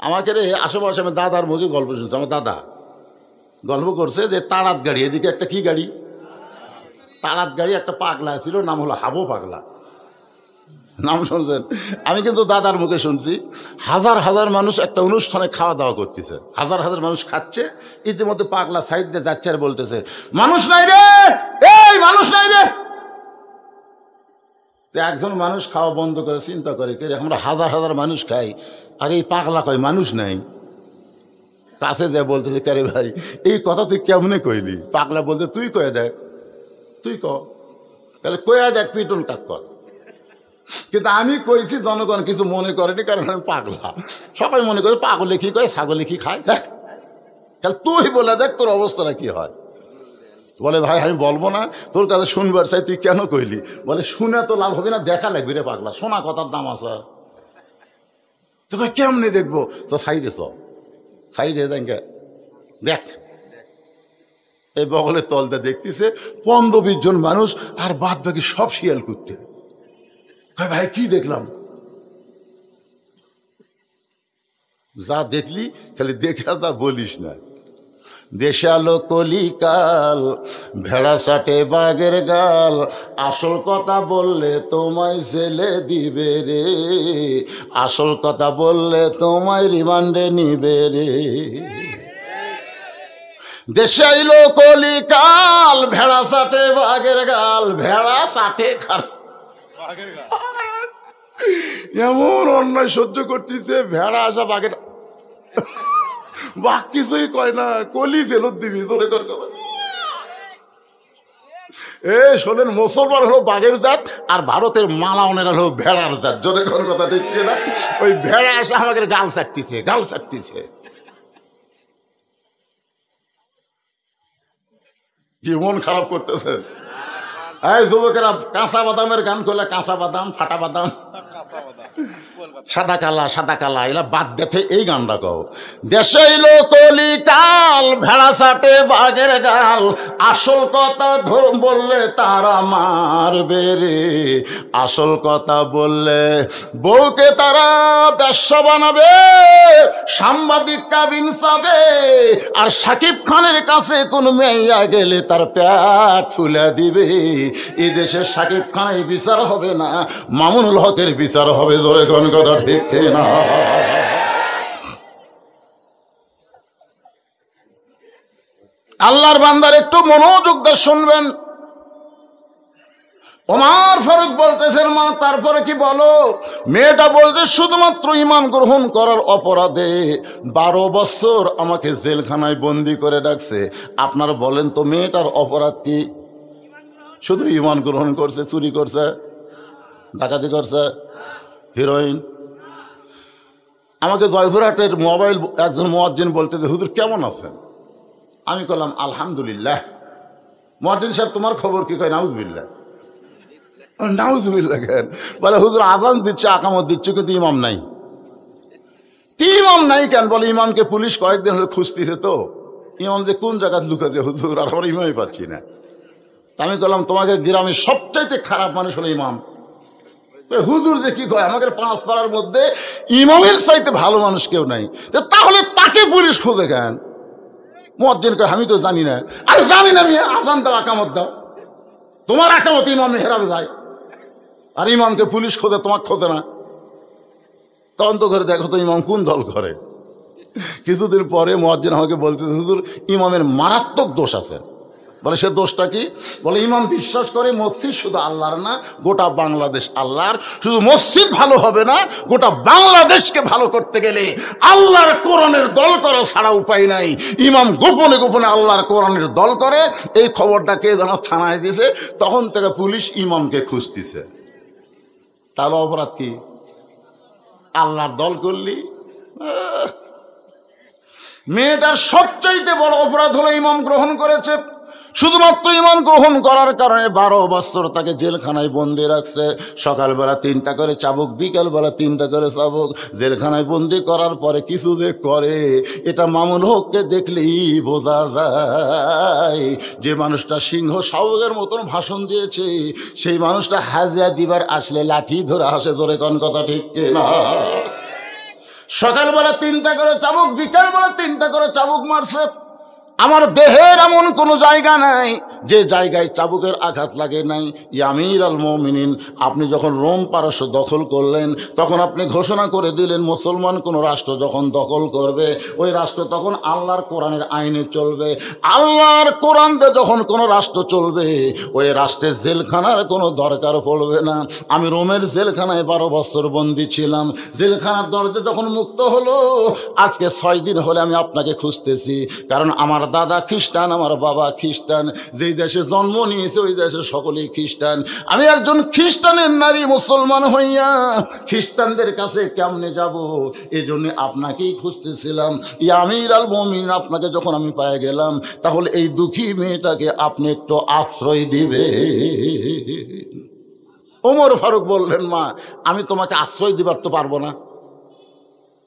আমাকে রে আশেপাশে আমি দাদার মুখে গল্প শুনছি। আমার দাদা গল্প করছে যে তাড়াত গাড়ি, এদিকে একটা কি গাড়ি, তাড়াত গাড়ি, একটা পাগলা ছিল, নাম হলো হাবু পাগলা। নাম শুনছেন? আমি কিন্তু দাদার মুখে শুনছি। হাজার হাজার মানুষ একটা অনুষ্ঠানে খাওয়া দাওয়া করতেছে, হাজার হাজার মানুষ খাচ্ছে, ইতিমধ্যে পাগলা সাইড দিয়ে যাচ্ছে আর বলতেছে, মানুষ নাই রে, এই মানুষ নাই রে। তো একজন মানুষ খাওয়া বন্ধ করে চিন্তা করে, কে আমরা হাজার হাজার মানুষ খাই আর এই পাগলা কয় মানুষ নাই। কাছে যায় বলতেছে, কে রে ভাই এই কথা তুই কেমনে কইলি? পাগলা বলতে, তুই কয়ে দেখ, তুই ক, তাহলে কয়ে দেখ, পিটন কাক কর। কিন্তু আমি কইছি, জনগণ কিছু মনে করেনি, কারণ আমি পাগলা। সবাই মনে করে পাগলে কি কয়, ছাগলে কি খায়, দেখ তাহলে তুই বলে দেখ তোর অবস্থাটা কি হয়। বলে, ভাই আমি বলবো না, তোর কাছে শুনবার চাই, তুই কেন কইলি? বলে, শুনে তো লাভ হবে না, দেখা লাগবে রে পাগলা, শোনা কথার দাম আছে। তো কেমনি দেখবো? তো সাইডে চ, সাইডে যাই দেখ। এই বগলের তলটা দেখতেছে 15-20 জন মানুষ, আর বাদ বাকি সব শিয়াল করতে। ভাই কি দেখলাম? যা দেখলি খালি দেখে আর তা বলিস না। দেশালো কলিকাল, ভেড়া সাটে বাঘের গাল, আসল কথা বললে তোমায় ছেলে দিবে রে, আসল কথা বললে তোমায় রিমান্ডে নিবে রে। দেশে আইলো কলিকাল, ভেড়া সাটে বাঘের গাল, ভেড়া সাটে বাঘের গাল। এমন অন্যায় সহ্য করতেছে, ভেড়া আসা বাঘের, বাঘ কিছুই কয় না, কলি জেলত দিবি তোরে কর। এ শোনেন, মুসলমান হলো বাঘের জাত, আর ভারতের মালাওনেরা হলো ভেড়ার জাত। জোরে কোন কথা ঠিক না? ওই ভেড়া এসে আমাকে গাল চাটতিছে, গাল চাটতিছে। কি মন খারাপ করতেছে? এই যুবকেরা, কাঁচা বাদামের গান করলে, কাঁচা বাদাম, ফাটা বাদাম, সাদা কালা, সাদা কালা, এলা বাদ দেখে এই গানটা কও। দেশে এলো কলিকাল, ভেড়া সাটে বাঘের গাল, আসল কথা বললে তারা মারবে রে, আসল কথা বললে বউকে তারা বেশ্যা বানাবে, সাংবাদিক কাবিন চাবে, আর সাকিব খানের কাছে কোন মেয়া গেলে তার পেট ফুলে দিবে। এই দেশে সাকিব খানের বিচার হবে না, মামুনুল হকের বিচার হবে। জোরে কোন কথা ঠিক না? আল্লাহর বান্দার একটু মনোযোগ দিয়ে শুনবেন। ওমর ফারুক বলতেছেন, মা তারপরে কি বলো? মেয়েটা বলতে, শুধুমাত্র ঈমান গ্রহণ করার অপরাধে 12 বছর আমাকে জেলখানায় বন্দি করে রাখছে। আপনারা বলেন তো, মেয়েটার অপরাধ কি? শুধু ঈমান গ্রহণ করছে, চুরি করছে, ডাকাতি করছে, হিরোইন। আমাকে জয়পুরহাটের মোবাইল একজন মুয়াজ্জিন বলতেছে, হুজুর কেমন আছেন? আমি বললাম আলহামদুলিল্লাহ। মুয়াজ্জিন সাহেব তোমার খবর কি? কয় নাউজুবিল্লাহ। নাউজুবিল্লাহ কেন? বলে, হুজুর আজান দিচ্ছে, আকামত দিচ্ছে, কিন্তু ইমাম নাই। ইমাম নাই কেন? বলে, ইমামকে পুলিশ কয়েকদিন হলে খুঁজতেছে, তো ইমাম যে কোন জায়গায় লুকাছে হুজুর, আর আমরা ইমামই পাচ্ছি না। আমি বললাম, তোমাকে গ্রামের সবচাইতে খারাপ মানুষ হলো ইমাম। হুজুর যে কি কয়, আমাদের 5 পাড়ার মধ্যে ইমামের চাইতে ভালো মানুষ কেউ নাই, তাহলে তাকে পুলিশ খোঁজে কেন? মুয়াজ্জিন কয়, আমি তো জানি না। আরে জানি না, আমি আজান দাও, আকামত দাও, তোমার আকামত ইমাম হেরাবে যায়, আর ইমামকে পুলিশ খোঁজে, তোমাকে খোঁজে না। তদন্ত করে দেখো তো ইমাম কোন দল করে। কিছুদিন পরে মুয়াজ্জিন আমাকে বলতেছে, হুজুর ইমামের মারাত্মক দোষ আছে। বলে, সে দোষটা কি? বলে, ইমাম বিশ্বাস করে মসজিদ শুধু আল্লাহর না, গোটা বাংলাদেশ আল্লাহর। শুধু মসজিদ ভালো হবে না, গোটা বাংলাদেশকে ভালো করতে গেলে আল্লাহর কোরআনের দল করা ছাড়া উপায় নাই। ইমাম গোপনে গোপনে আল্লাহর কোরআনের দল করে। এই খবরটা কে যেন থানায় দিয়েছে, তখন থেকে পুলিশ ইমামকে খুঁজতেছে। তাহলে অপরাধ কি? আল্লাহর দল করলি। মেয়েটার সবচাইতে বড় অপরাধ হলো ইমাম গ্রহণ করেছে। শুধুমাত্র ঈমান গ্রহণ করার কারণে 12 বছর তাকে জেলখানায় বন্দি রাখছে। সকালবেলা 3টা করে চাবুক, বিকালবেলা 3টা করে চাবুক। জেলখানায় বন্দি করার পরে কিছু যে করে, এটা মামুন হককে দেখলেই বোঝা যায়। যে মানুষটা সিংহ শাবকের মতন ভাষণ দিয়েছে, সেই মানুষটা হাজিরা দিবার আসলে লাঠি ধরে হাসে। ধরে কোন কথা ঠিক না? সকালবেলা 3টা করে চাবুক, বিকালবেলা 3টা করে চাবুক মারছে। আমার দেহের এমন কোনো জায়গা নাই যে জায়গায় চাবুকের আঘাত লাগে নাই। আমির আল মুমিনিন, আপনি যখন রোম পারস্য দখল করলেন তখন আপনি ঘোষণা করে দিলেন মুসলমান কোনো রাষ্ট্র যখন দখল করবে ওই রাষ্ট্র তখন আল্লাহর কোরআনের আইনে চলবে। আল্লাহর কোরআন দিয়ে যখন কোনো রাষ্ট্র চলবে ওই রাষ্ট্রের জেলখানার কোনো দরকার পড়বে না। আমি রোমের জেলখানায় 12 বছর বন্দী ছিলাম। জেলখানার দরজা যখন মুক্ত হলো, আজকে 6 দিন হলে আমি আপনাকে খুঁজতেছি, কারণ আমার দাদা খ্রিস্টান, আমার বাবা খ্রিস্টান, যেই দেশে জন্ম নিয়েছে ওই দেশে সকলেই খ্রিস্টান। আমি একজন খ্রিস্টানের নারী মুসলমান হইয়া খ্রিস্টানদের কাছে কেমনে যাব, এই জন্য আপনাকেই খুঁজতেছিলাম। আমির আল মুমিনিন, আপনাকে যখন আমি পেয়ে গেলাম তাহলে এই দুঃখী মেয়েটাকে আপনি একটু আশ্রয় দিবে। ওমর ফারুক বললেন, মা আমি তোমাকে আশ্রয় দিবার তো পারবো না।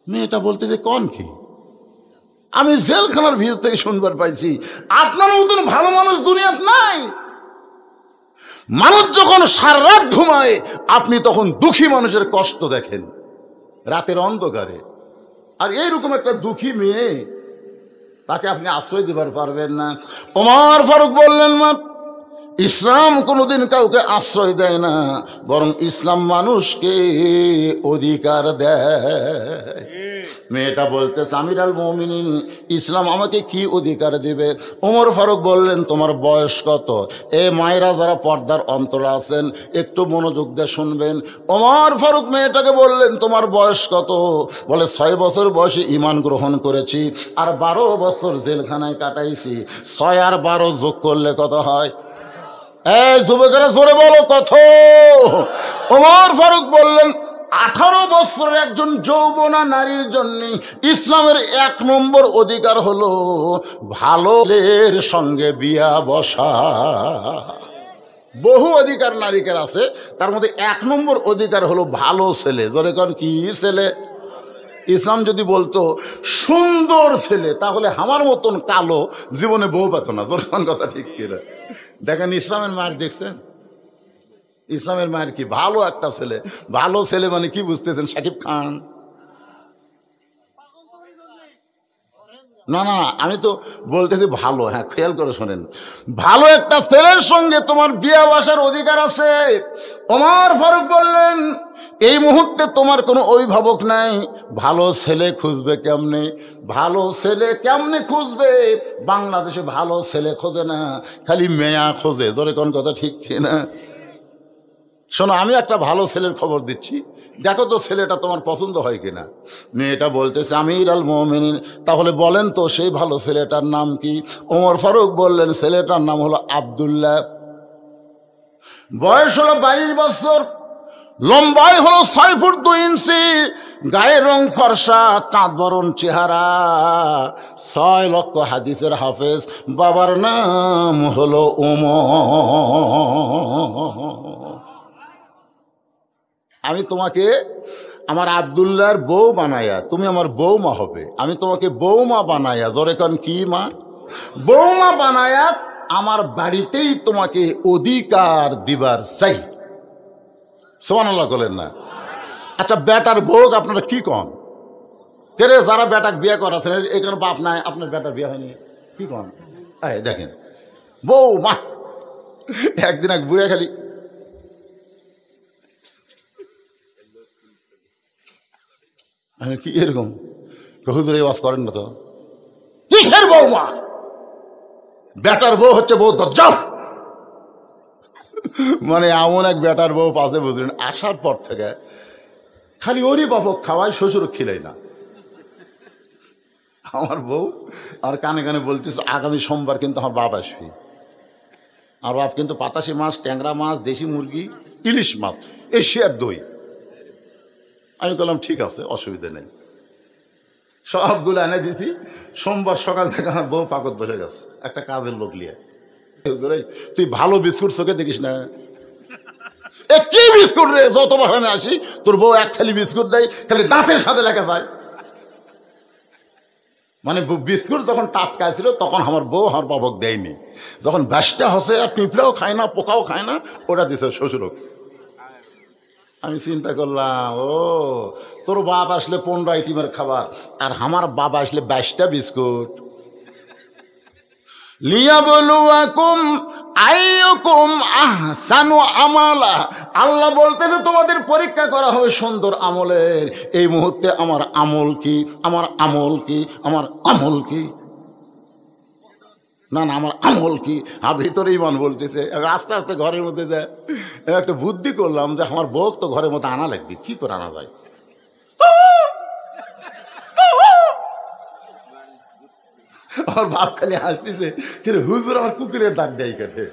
মেয়েটা বলতে যে কোন কি, আমি জেলখানার ভিতর থেকে শুনবার পাইছি আপনার মতন ভালো মানুষ দুনিয়াত নাই। মানুষ যখন সারা রাত ঘুমায় আপনি তখন দুঃখী মানুষের কষ্ট দেখেন রাতের অন্ধকারে, আর এইরকম একটা দুঃখী মেয়ে তাকে আপনি আশ্রয় দিবার পারবেন না। ওমর ফারুক বললেন, মা ইসলাম কোনোদিন কাউকে আশ্রয় দেয় না, বরং ইসলাম মানুষকে অধিকার দেয়। মেয়েটা বলতেছে, আমির আল মুমিনিন ইসলাম আমাকে কি অধিকার দিবে? ওমর ফারুক বললেন, তোমার বয়স কত? এ মায়েরা যারা পর্দার অন্তরে আছেন একটু মনোযোগ দিয়ে শুনবেন। ওমর ফারুক মেয়েটাকে বললেন, তোমার বয়স কত? বলে 6 বছর বয়সে ঈমান গ্রহণ করেছি আর 12 বছর জেলখানায় কাটাইছি। 6 আর 12 যোগ করলে কত হয়? এই যুবকেরা জোরে বলো কত? ওমর ফারুক বললেন, 18 বছরের একজন যৌবনা নারীর জন্য ইসলামের 1 নম্বর অধিকার হলো ভালোর সঙ্গে বিয়া বসা। বহু অধিকার নারীকের আছে, তার মধ্যে 1 নম্বর অধিকার হলো ভালো ছেলে। জোরে কোন কি ছেলে? ইসলাম যদি বলতো সুন্দর ছেলে তাহলে আমার মতন কালো জীবনে বউ পেত না। জোরে কোন কথা ঠিক কিনা? দেখেন ইসলামের মায়ের দেখছেন, ইসলামের মায়ের কি ভালো একটা ছেলে। ভালো ছেলে মানে কি বুঝতেছেন? শাকিব খান? না না, আমি তো বলতেছি ভালো। হ্যাঁ, খেয়াল করে শোনেন, ভালো একটা ছেলের সঙ্গে তোমার বিয়ে বসার অধিকার আছে। ওমর ফারুক বললেন, এই মুহূর্তে তোমার কোনো অভিভাবক নাই, ভালো ছেলে খুঁজবে কেমনে? ভালো ছেলে কেমনে খুঁজবে? বাংলাদেশে ভালো ছেলে খোঁজে না, খালি মেয়া খোঁজে। জোরে কোন কথা ঠিক কিনা? শোনো, আমি একটা ভালো ছেলের খবর দিচ্ছি, দেখো তো ছেলেটা তোমার পছন্দ হয় কিনা। মেয়েটা বলতেছে, আমির আল মুমিনিন তাহলে বলেন তো সেই ভালো ছেলেটার নাম কি? ওমর ফারুক বললেন, ছেলেটার নাম হলো আব্দুল্লাহ, বয়স হলো 22 বছর, লম্বাই হলো 6 ফুট 2 ইঞ্চি, গায়ের রং ফর্সা, চাঁদ বরণ চেহারা, 6 লক্ষ হাদিসের হাফেজ, বাবার নাম হলো ওমর। আমি তোমাকে আমার আব্দুল্লাহর বউ বানায়া, তুমি আমার বৌমা হবে। আমি তোমাকে বৌমা বানায়া, জোরে কান কি মা? বৌমা বানায়া আমার বাড়িতেই তোমাকে অধিকার দিবার চাই। সুবহানাল্লাহ বলেন না? আচ্ছা, বেটার বউ আপনারা কি কন? কে রে যারা বেটাক বিয়ে করাছেন এখানে বাপ নাই, আপনার বেটার বিয়ে হয়নি, কি কন? দেখেন বৌমা, একদিন এক বুড়ে খালি আমি কি এরকম হুজুর এই ওয়াজ করেন না তো? কিসের বৌমা? বেটার বউ হচ্ছে বউ দজ্জাল। মানে এমন এক বেটার বউ পাশে বুঝলেন, আসার পর থেকে খালি ওরই বাপক খাওয়াই, শ্বশুর খিলাই না। আমার বউ আর কানে কানে বলতেছে, আগামী সোমবার কিন্তু আমার বাপ আসবে। আর বাপ কিন্তু পাতাশি মাছ, ট্যাংরা মাছ, দেশি মুরগি, ইলিশ মাছ, এশিয়ার দই। আমি বললাম ঠিক আছে, অসুবিধা নেই। সবগুলো এনে দিছি। সোমবার সকাল থেকে আমার বউ পাকত বসে গেছে একটা কাজের লোক নিয়ে। তুই ভালো বিস্কুট চোখে দেখিস না? এ কি বিস্কুট রে? যতবার আমি আসি তোর বউ 1 থালি বিস্কুট দেয়, খালি দাঁতের সাথে লেখা যায়। মানে বিস্কুট যখন টাটকা ছিল তখন আমার বউ আমার বাবক দেয়নি, যখন ব্যাসটা হসে আর পিঁপড়াও খায় না, পোকাও খায় না, ওটা দিছে শ্বশুরক। আমি চিন্তা করলাম, ও তোর বাপ আসলে 15 আইটেমের খাবার, আর আমার বাবা আসলে 22টা বিস্কুট। লিয়াবলুয়াকুম আইয়ুকুম আহসানু আমালা, আল্লাহ বলতেছে তোমাদের পরীক্ষা করা হবে সুন্দর আমলের। এই মুহূর্তে আমার আমল কি, আমার আমল কি, আমার আমল কি, না না আমার আমল কি। আর ভিতরে ইমান বলতেছে। আস্তে আস্তে ঘরের মধ্যে যায়, একটা বুদ্ধি করলাম যে আমার বউ তো ঘরের মধ্যে আনা লাগবে, কি করে আনা যায়। আমার বাপ খালি হাসতেছে, কিন্তু হুজুর আমার কুকুরের ডাক দেয় কেটে।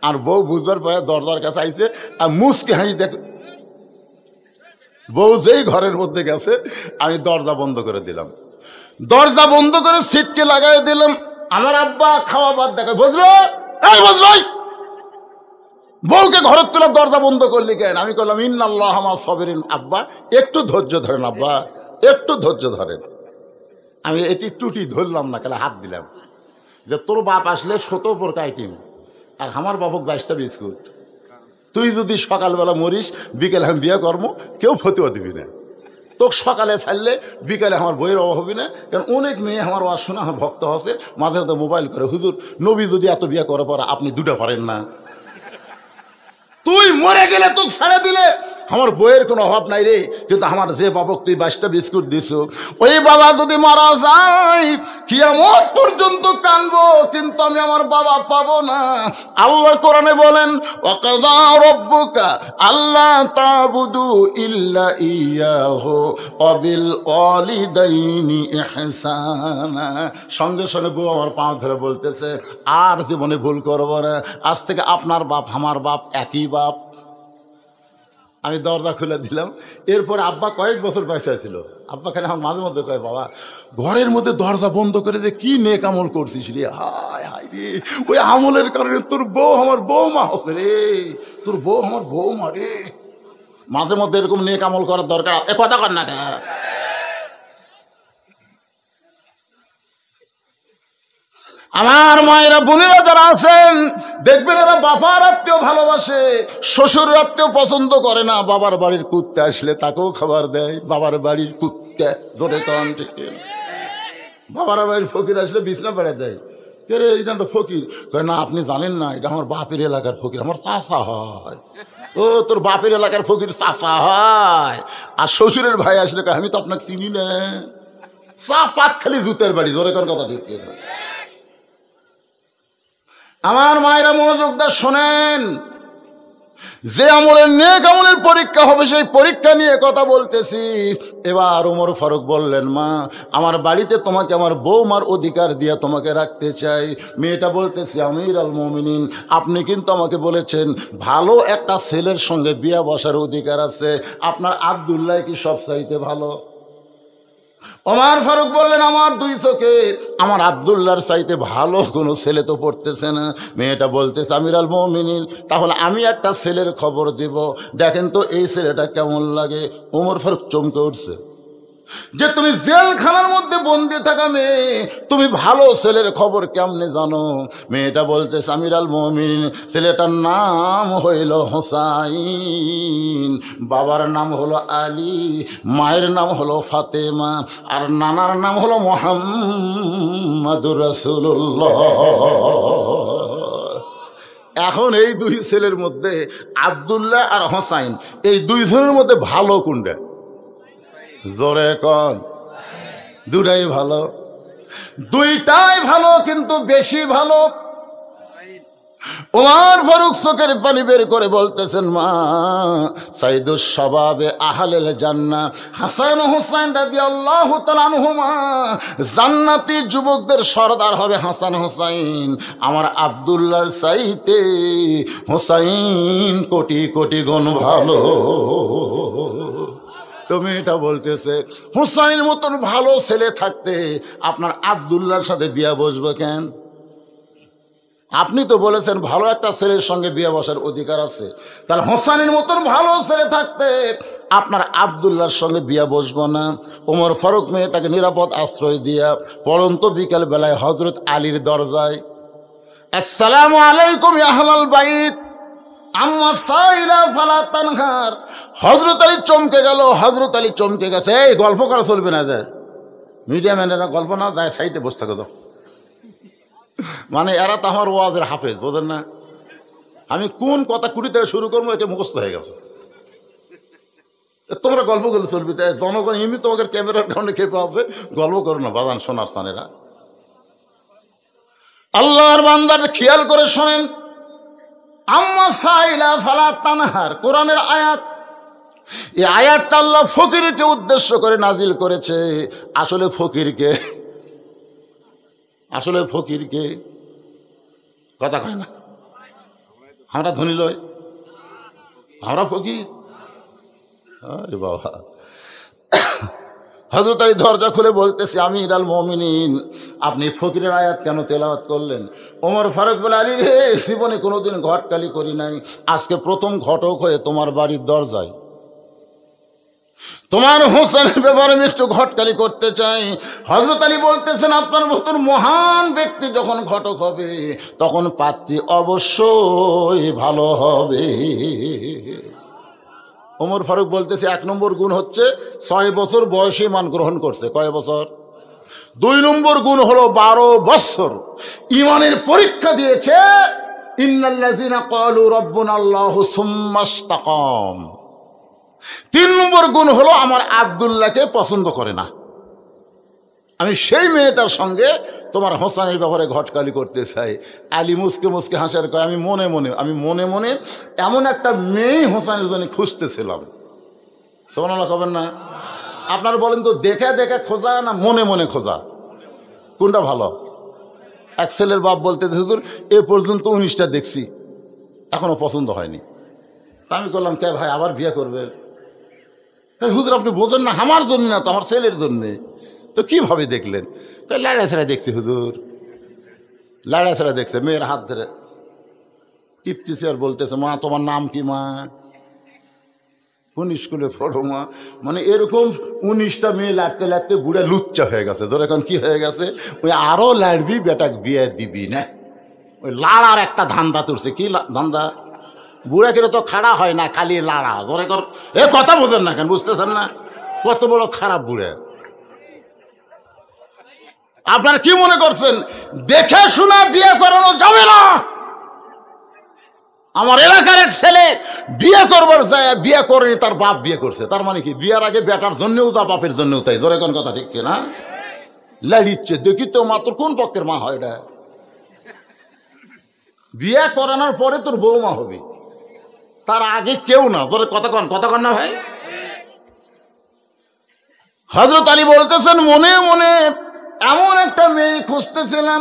আর বউ বুঝবার পরে দরজার কাছে আইছে, আর মুসকে হাসি দেখ। বউ যেই ঘরের মধ্যে গেছে, আমি দরজা বন্ধ করে দিলাম। দরজা বন্ধ করে সিটকে লাগাই দিলাম। আমার আব্বা খাওয়া বাদ দেখায়, বুঝলো এই বুঝলো, বউকে ঘরের তোলা দরজা বন্ধ করলি কেন? আমি করলাম ইন্নাল্লাহ আমার সবেরিন। আব্বা একটু ধৈর্য ধরেন, আব্বা একটু ধৈর্য ধরেন। আমি এটি টুটি ধরলাম না, কেন হাত দিলাম যে তোর বাপ আসলে 17 আইটেম, আর আমার বাপক 22টা বিস্কুট। তুই যদি সকালবেলা মরিস, বিকেলে আমি বিয়ে কর্ম, কেউ ফতুয়া দিবি না। তোকে সকালে ছাড়লে বিকালে আমার বইয়ের অভাব হবে না। কারণ অনেক মেয়ে আমার ওয়াজ শোনা, আমার ভক্ত আছে, মাঝে মাঝে মোবাইল করে, হুজুর নবী যদি এত বিয়ে করে পরে আপনি 2টা পারেন না, তুই মরে গেলে তোকে ছেড়ে দিলে আমার বইয়ের কোনো অভাব নাই রে। কিন্তু আমার যে বাবক তুই 22টা বিস্কুট দিস, ওই বাবা যদি মারা যায় কিয়ামত পর্যন্ত কানবো, কিন্তু আমি আমার বাবা পাবো না। আল্লাহ কোরআনে বলেন, ওয়াকাযা রাব্বুকা আল্লা তা'বুদু ইল্লা ইয়াহু ওয়া বিল ওয়ালিদাইনি ইহসানা। সঙ্গে সঙ্গে বউ আমার পা ধরে বলতেছে, আর জীবনে ভুল করবো না, আজ থেকে আপনার বাপ আমার বাপ একই বাপ। আমি দরজা খুলে দিলাম। এরপর আব্বা কয়েক বছর পয়সা ছিল। আব্বা খানে আমার মাঝে মধ্যে কয়, বাবা ঘরের মধ্যে দরজা বন্ধ করে যে কি নেক আমল করছিস রে, হায় হায় রে, ওই আমলের কারণে তোর বউ আমার বৌমা হচ্ছে রে, তোর বউ আমার বৌমা রে। মাঝে মধ্যে এরকম নেক আমল করার দরকার, এ কথা কর না। আমার মায়েরা বোনেরা যারা আছেন, দেখবেন এরা বাবার আত্মীয় ভালোবাসে, শ্বশুর আত্মীয় পছন্দ করে না। বাবার বাড়ির কুত্তে আসলে তাকেও খাবার দেয়। বাবার বাড়ির কুত্তে, জোরে কন ঠিক, বাবার বাড়ির ফকির আসলে বিছনা পেড়ে দেয়। কে রে, এটা তো ফকির? কয় না আপনি জানেন না, এটা আমার বাপের এলাকার ফকির, আমার চাচা হয়। ও তোর বাপের এলাকার ফকির চাচা হয়। আর শ্বশুরের ভাই আসলে কয় আমি তো আপনাকে চিনি না, চা পাত খালি জুতের বাড়ি, জোরে কর কথা ঠিক। আমার মায়েরা মনোযোগ দিয়ে শোনেন, যে আমলের নেক আমলের পরীক্ষা হবে সেই পরীক্ষা নিয়ে কথা বলতেছি। এবার ওমর ফারুক বললেন, মা আমার বাড়িতে তোমাকে আমার বৌমার অধিকার দিয়ে তোমাকে রাখতে চাই। মেয়েটা বলতেছি, আমির আল মুমিনিন আপনি কিন্তু আমাকে বলেছেন ভালো একটা ছেলের সঙ্গে বিয়ে বসার অধিকার আছে, আপনার আব্দুল্লাহ কি সব চাইতে ভালো? ওমর ফারুক বললেন, আমার 2 চোখে আমার আব্দুল্লাহর চাইতে ভালো কোনো ছেলে তো পড়তেছে না। মেয়েটা বলতেছে, আমির আল মুমিনিন তাহলে আমি একটা ছেলের খবর দিব, দেখেন তো এই ছেলেটা কেমন লাগে। ওমর ফারুক চমকে উঠছে যে তুমি জেলখানার মধ্যে বন্দি থাকা মেয়ে, তুমি ভালো ছেলের খবর কেমনে জানো? মেয়েটা বলতেছে, আমির আল মুমিনিন ছেলেটার নাম হইল হোসাইন, বাবার নাম হলো আলী, মায়ের নাম হলো ফাতেমা, আর নানার নাম হলো মুহাম্মাদুর রাসূলুল্লাহ। এখন এই 2 ছেলের মধ্যে আব্দুল্লাহ আর হোসাইন, এই 2 জনের মধ্যে ভালো কোনটা? জোরে কন। 2টাই ভালো, 2টাই ভালো, কিন্তু বেশি ভালো। ওমর ফারুক চোখের পানি বের করে বলতেছেন, মা সাইদুস শাবাবে আহলেল জান্নাহ হাসান হোসেন রাদিয়াল্লাহু তাআলা আনহুমা, জান্নাতি যুবকদের সরদার হবে হাসান হোসেন। আমার আব্দুল্লাহর চাইতে হোসেন কোটি কোটি গুণ ভালো। তুমি এটা বলতেছে, হুসাইনের মতন ভালো ছেলে থাকতে আপনার আব্দুল্লাহর সাথে বিয়ে বসবো কেন? আপনি তো বলেছেন ভালো একটা ছেলের সঙ্গে বিয়ে বসার অধিকার আছে, তাহলে হোসেনের মতন ভালো ছেলে থাকতে আপনার আব্দুল্লাহর সঙ্গে বিয়ে বসবো না। ওমর ফারুক মেয়েটাকে নিরাপদ আশ্রয় দিয়া পরন্ত বিকেল বেলায় হজরত আলীর দরজায়, আসসালামু আলাইকুম ইয়া আহলাল বাইত, আম্মা সাইলা ফালা তানহার। হযরত আলী চমকে গেল, হযরত আলী চমকে গেছে। এই গল্প করা চলবে না, যায় মিডিয়া ম্যানেরা গল্প না, যায় সাইডে বসে থাকো তো। মানে এরা তো আমার ওয়াজের হাফেজ, বোঝেন না? আমি কোন কথা কুড়ি থেকে শুরু করবো এটা মুখস্থ হয়ে গেছে। তোমরা গল্প করলে চলবি, তাই জনগণ এমনি তোমাকে ক্যামেরার কারণে খেপে আছে, গল্প করো না বাজান সোনার স্থানেরা। আল্লাহর বান্দার খেয়াল করে শোনেন, আম্মা সাইলা ফালা তানহার কোরআনের আয়াত। এই আয়াতটা আল্লাহ ফকিরকে উদ্দেশ্য করে নাজিল করেছে। আসলে ফকিরকে, আসলে ফকিরকে কথা কয় না, আমরা ধনী লয়, আমরা ফকির। আরে বাবা, হযরত আলী দরজা খুলে বলতেছে, আমিরুল মুমিনিন, আপনি ফকিরের আয়াত কেন তেলাওয়াত করলেন? ওমর ফারুক বলে, আলী রে, জীবনে কোনোদিন ঘটকালি করি নাই, আজকে প্রথম ঘটক হয়ে তোমার বাড়ির দরজায় তোমার হোসেনের ব্যাপারে আমি একটু ঘটকালি করতে চাই। হযরত আলী বলতেছেন, আপনার মতন মহান ব্যক্তি যখন ঘটক হবে তখন পাত্রী অবশ্যই ভালো হবে। ওমর ফারুক বলতেছে, ১ নম্বর গুণ হচ্ছে ৬ বছর বয়সে ইমান গ্রহণ করছে। কয় বছর? ২ নম্বর গুণ হলো ১২ বছর ইমানের পরীক্ষা দিয়েছে। ইন্নাল্লাযীনা ক্বালু রাব্বুনাল্লাহু সুম্মা ইসতাকাম। ৩ নম্বর গুণ হলো আমার আব্দুল্লাহকে পছন্দ করে না, আমি সেই মেয়েটার সঙ্গে তোমার হোসেনের ব্যাপারে ঘটকালি করতে চাই। আলী মুসকে মুসকে হাসার কয়, আমি মনে মনে এমন একটা মেয়ে হোসেনের জন্য খুঁজতেছিলাম। সুবহানাল্লাহ কবেন না? আপনারা বলেন তো, দেখে দেখে খোঁজা না মনে মনে খোঁজা, কোনটা ভালো? এক ছেলের বাপ বলতে, হুজুর এ পর্যন্ত 19টা দেখছি, এখনো পছন্দ হয়নি। আমি বললাম, কে ভাই আবার বিয়ে করবে? হুজুর আপনি বোঝেন না, আমার জন্য না তো, আমার ছেলের জন্যে। তো কিভাবে দেখলেন? লাড়াছাড়া দেখছি হুজুর, লাড়াছাড়া দেখছে, মেয়ের হাত ধরে টিপতেছে আর বলতেছে, মা তোমার নাম কি মা? কোন স্কুলে পড়ো মা? মানে এরকম 19টা মেয়ে লাড়তে লাড়তে বুড়া লুচ্চা হয়ে গেছে। ধর এখন কি হয়ে গেছে, ওই আরো লাড়বি, বেটাক বিয়ে দিবি না, ওই লাড়ার একটা ধান্দা তুলছে। কি ধান্দা? বুড়া কিরে তো খাড়া হয় না, খালি লাড়া। ধরে কর, এ কথা বোঝেন না কেন? বুঝতেছেন না কত বড় খারাপ বুড়া? আপনারা কি মনে করছেন দেখে শোনা বিয়ে করানো যাবে না? আমার এলাকার এক ছেলে বিয়ে করবার যায়, বিয়ে করে তার বাপ বিয়ে করছে। তার মানে কি, বিয়ের আগে বেটার জন্যও তা বাপের জন্যও তাই। জোরে কোন কথা ঠিক না? লাড়িচ্ছে, দেখি তো মা তোর কোন পক্ষের মা হয় এটা? বিয়ে করানোর পরে তোর বৌমা হবে, তার আগে কেউ না। জোরে কথা কন না ভাই? হযরত আলী বলতেছেন, মনে মনে এমন একটা মেয়ে খুঁজতেছিলাম।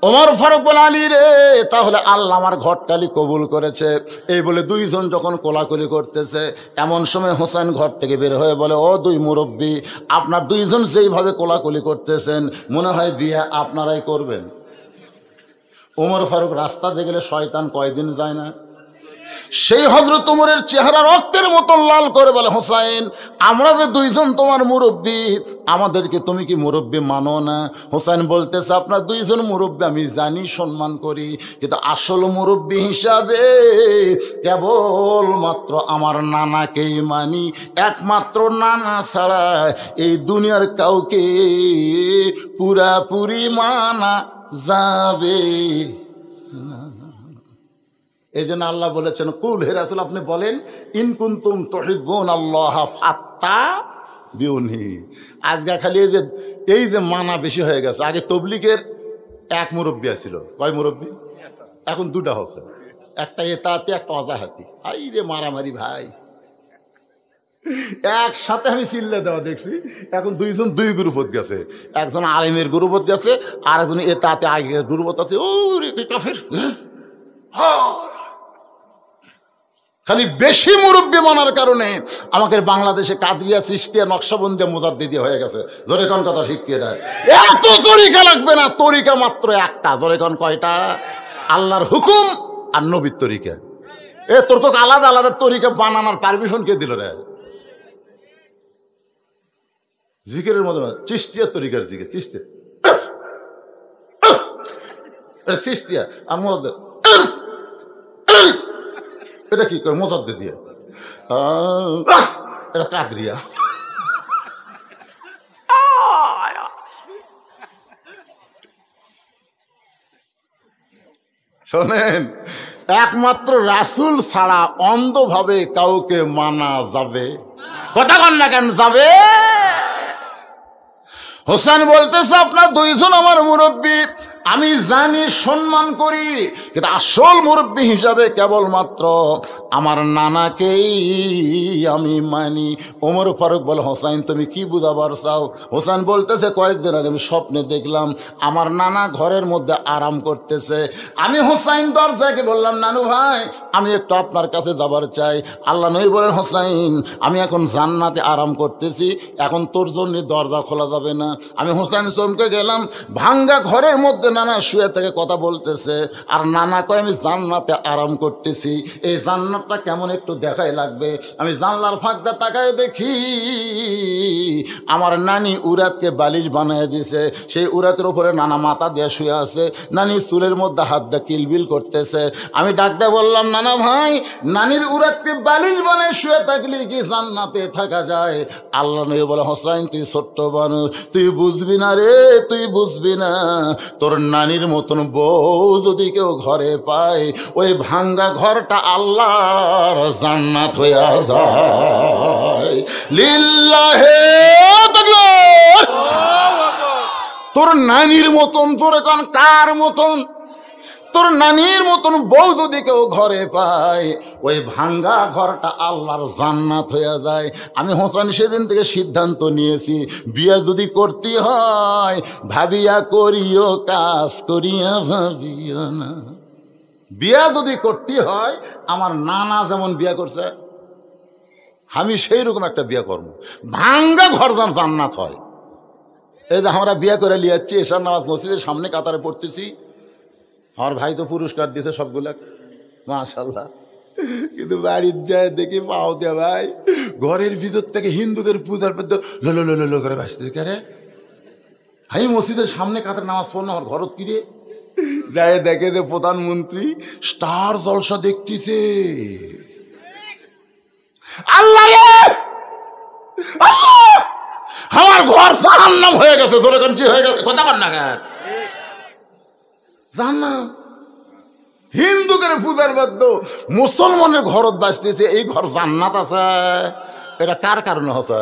ওমর ফারুক বলে, আলী রে, তাহলে আল্লাহ আমার ঘটকালি কবুল করেছে। এই বলে 2 জন যখন কোলাকুলি করতেছে, এমন সময় হোসেন ঘর থেকে বের হয়ে বলে, ও 2 মুরব্বী, আপনার 2 জন যেইভাবে কোলাকুলি করতেছেন মনে হয় বিয়ে আপনারাই করবেন। ওমর ফারুক রাস্তা দিয়ে গেলে শয়তান কয়দিন যায় না? সেই হযরত ওমরের চেহারা রক্তের মতো লাল করে বলে, হোসেন, আমরা যে 2 জন তোমার মুরব্বী, আমাদেরকে তুমি কি মুরব্বী মানো না? হোসেন বলতেছে, আপনার 2 জন মুরব্বী আমি জানি, সম্মান করি, কিন্তু আসল মুরব্বী হিসাবে কেবল মাত্র আমার নানাকেই মানি। একমাত্র নানা ছাড়া এই দুনিয়ার কাউকে পুরাপুরি মানা যাবে। এই জন্য আল্লাহ বলেছেন, কুল, হে রাসূল আপনি বলেন, ইন কুনতুম তুহিব্বুনাল্লাহ ফাত্তাবিউনি। আজকে খালি এই যে মানা বেশি হয়ে গেছে। আগে তবলিগের 1 মুরব্বী ছিল, কয় মুরব্বী? এখন 2টা হচ্ছে, একটা এতাতি, একটা অজাহাতি। আই রে মারামারি ভাই, একসাথে আমি চিল্লে দেওয়া দেখছি। এখন 2 জন 2 গ্রুপত গেছে, একজন আলিমের গ্রুপত গেছে, আর একজন এতাতে আগের গ্রুপত আছে। ও রে কাফের, খালি বেশি মুরব্বী মানার কারণে আমাকে বাংলাদেশে কাদরিয়া, চিশতিয়া, নকশবন্দিয়া, মুজাদ্দিদি হয়ে গেছে। জোরে কোন কথা ঠিক কি না? এত তরিকা লাগবে না, তরিকা মাত্র একটা। জোরে কোন কয়টা? আল্লাহর হুকুম আর নবীর তরিকা। এ তোর আলাদা আলাদা তরিকা বানানোর পারমিশন কে দিল রে? জিকিরের মধ্যে চিশতিয়ার তরিকার জিকির, চিশতিয়া আর মুজাদ্দিদ। এটা কি কয় মোজাদ্দে দিয়ে, এটা কাদরিয়া। শোনেন, একমাত্র রাসূল ছাড়া অন্ধভাবে কাউকে মানা যাবে? কথা কন না কেন যাবে? হোসেন বলতেছে আপনার দুইজন আমার মুরব্বী, আমি জানি সম্মান করি, কিন্তু আসল মুরব্বী হিসাবে কেবলমাত্র আমার নানাকেই আমি মানি। ওমর ফারুক বলে হোসেন তুমি কি বুঝাবার চাও? হোসেন বলতেছে কয়েকদিন আগে আমি স্বপ্নে দেখলাম আমার নানা ঘরের মধ্যে আরাম করতেছে। আমি হোসেন দরজাকে বললাম নানু ভাই আমি একটু আপনার কাছে যাবার চাই। আল্লাহ নবী বলেন হোসেন আমি এখন জান্নাতে আরাম করতেছি, এখন তোর জন্য দরজা খোলা যাবে না। আমি হোসেন চমকে গেলাম, ভাঙ্গা ঘরের মধ্যে নানা শুয়ে থেকে কথা বলতেছে, আর নানা কয় আমি জান্নাতে আরাম করতেছি, এই জান্নাতটা কেমন একটু দেখাই লাগবে। আমি জানলার ফাঁকটা তাকায় দেখি আমার নানি উরাতকে বালিশ বানিয়ে দিছে, সেই উরাতের উপরে নানা মাথা দিয়ে শুয়ে আছে, নানি চুলের মধ্যে হাত দিয়ে কিলবিল করতেছে। আমি ডাক দিয়ে বললাম নানা ভাই নানির উরাতকে বালিশ বানিয়ে শুয়ে থাকলে কি জান্নাতে থাকা যায়? আল্লাহ নবী বলে হোসেন তুই ছোট্ট মানুষ, তুই বুঝবি না রে, তুই বুঝবি না। তোর নানির মতন বউ যদি কেউ ঘরে পায় ওই ভাঙ্গা ঘরটা আল্লাহর জান্নাত হইয়া যায়। লিল্লাহে তাকবীর। তোর নানির মতন, তোর এখন কার মতন? তোর নানির মতন বউ যদি কেউ ঘরে পায় ওই ভাঙ্গা ঘরটা আল্লাহর জান্নাত হয়ে যায়। আমি হোসেন সেদিন থেকে সিদ্ধান্ত নিয়েছি বিয়ে যদি করতে হয় ভাবিয়া করিও কাজ করিয়া ভাবিও না। বিয়ে যদি করতে হয় আমার নানা যেমন বিয়ে করছে আমি সেই রকম একটা বিয়ে করবো, ভাঙ্গা ঘর যেন জান্নাত হয়। এই যে আমরা বিয়ে করে লিয়াচ্ছি, এশার নামাজ মসজিদের সামনে কাতারে পড়তেছি, আমার ভাই তো পুরস্কার দিয়েছে সবগুলা মাশাআল্লাহ, কিন্তু বাড়ির যায় দেখি পাও দে ভাই ঘরের ভিতর থেকে হিন্দুদের পূজার পদ্ধতি লো লো লো করে বাঁচতে রে। আমি মসজিদের সামনে কাতার নামাজ পড়লাম, আমার ঘরত কিরে যায় দেখে যে প্রধানমন্ত্রী স্টার জলসা দেখতেছে। আল্লাহ রে আল্লাহ, আমার ঘর জাহান্নাম হয়ে গেছে। তোর এখন কি হয়ে গেছে কথা বল না কেন? জাহান্নাম। হিন্দুদের পূজার বাদ্য মুসলমানের ঘরত বাঁচতেছে, এই ঘর জান্নাত আছে। এটা কার কারণে হচ্ছে?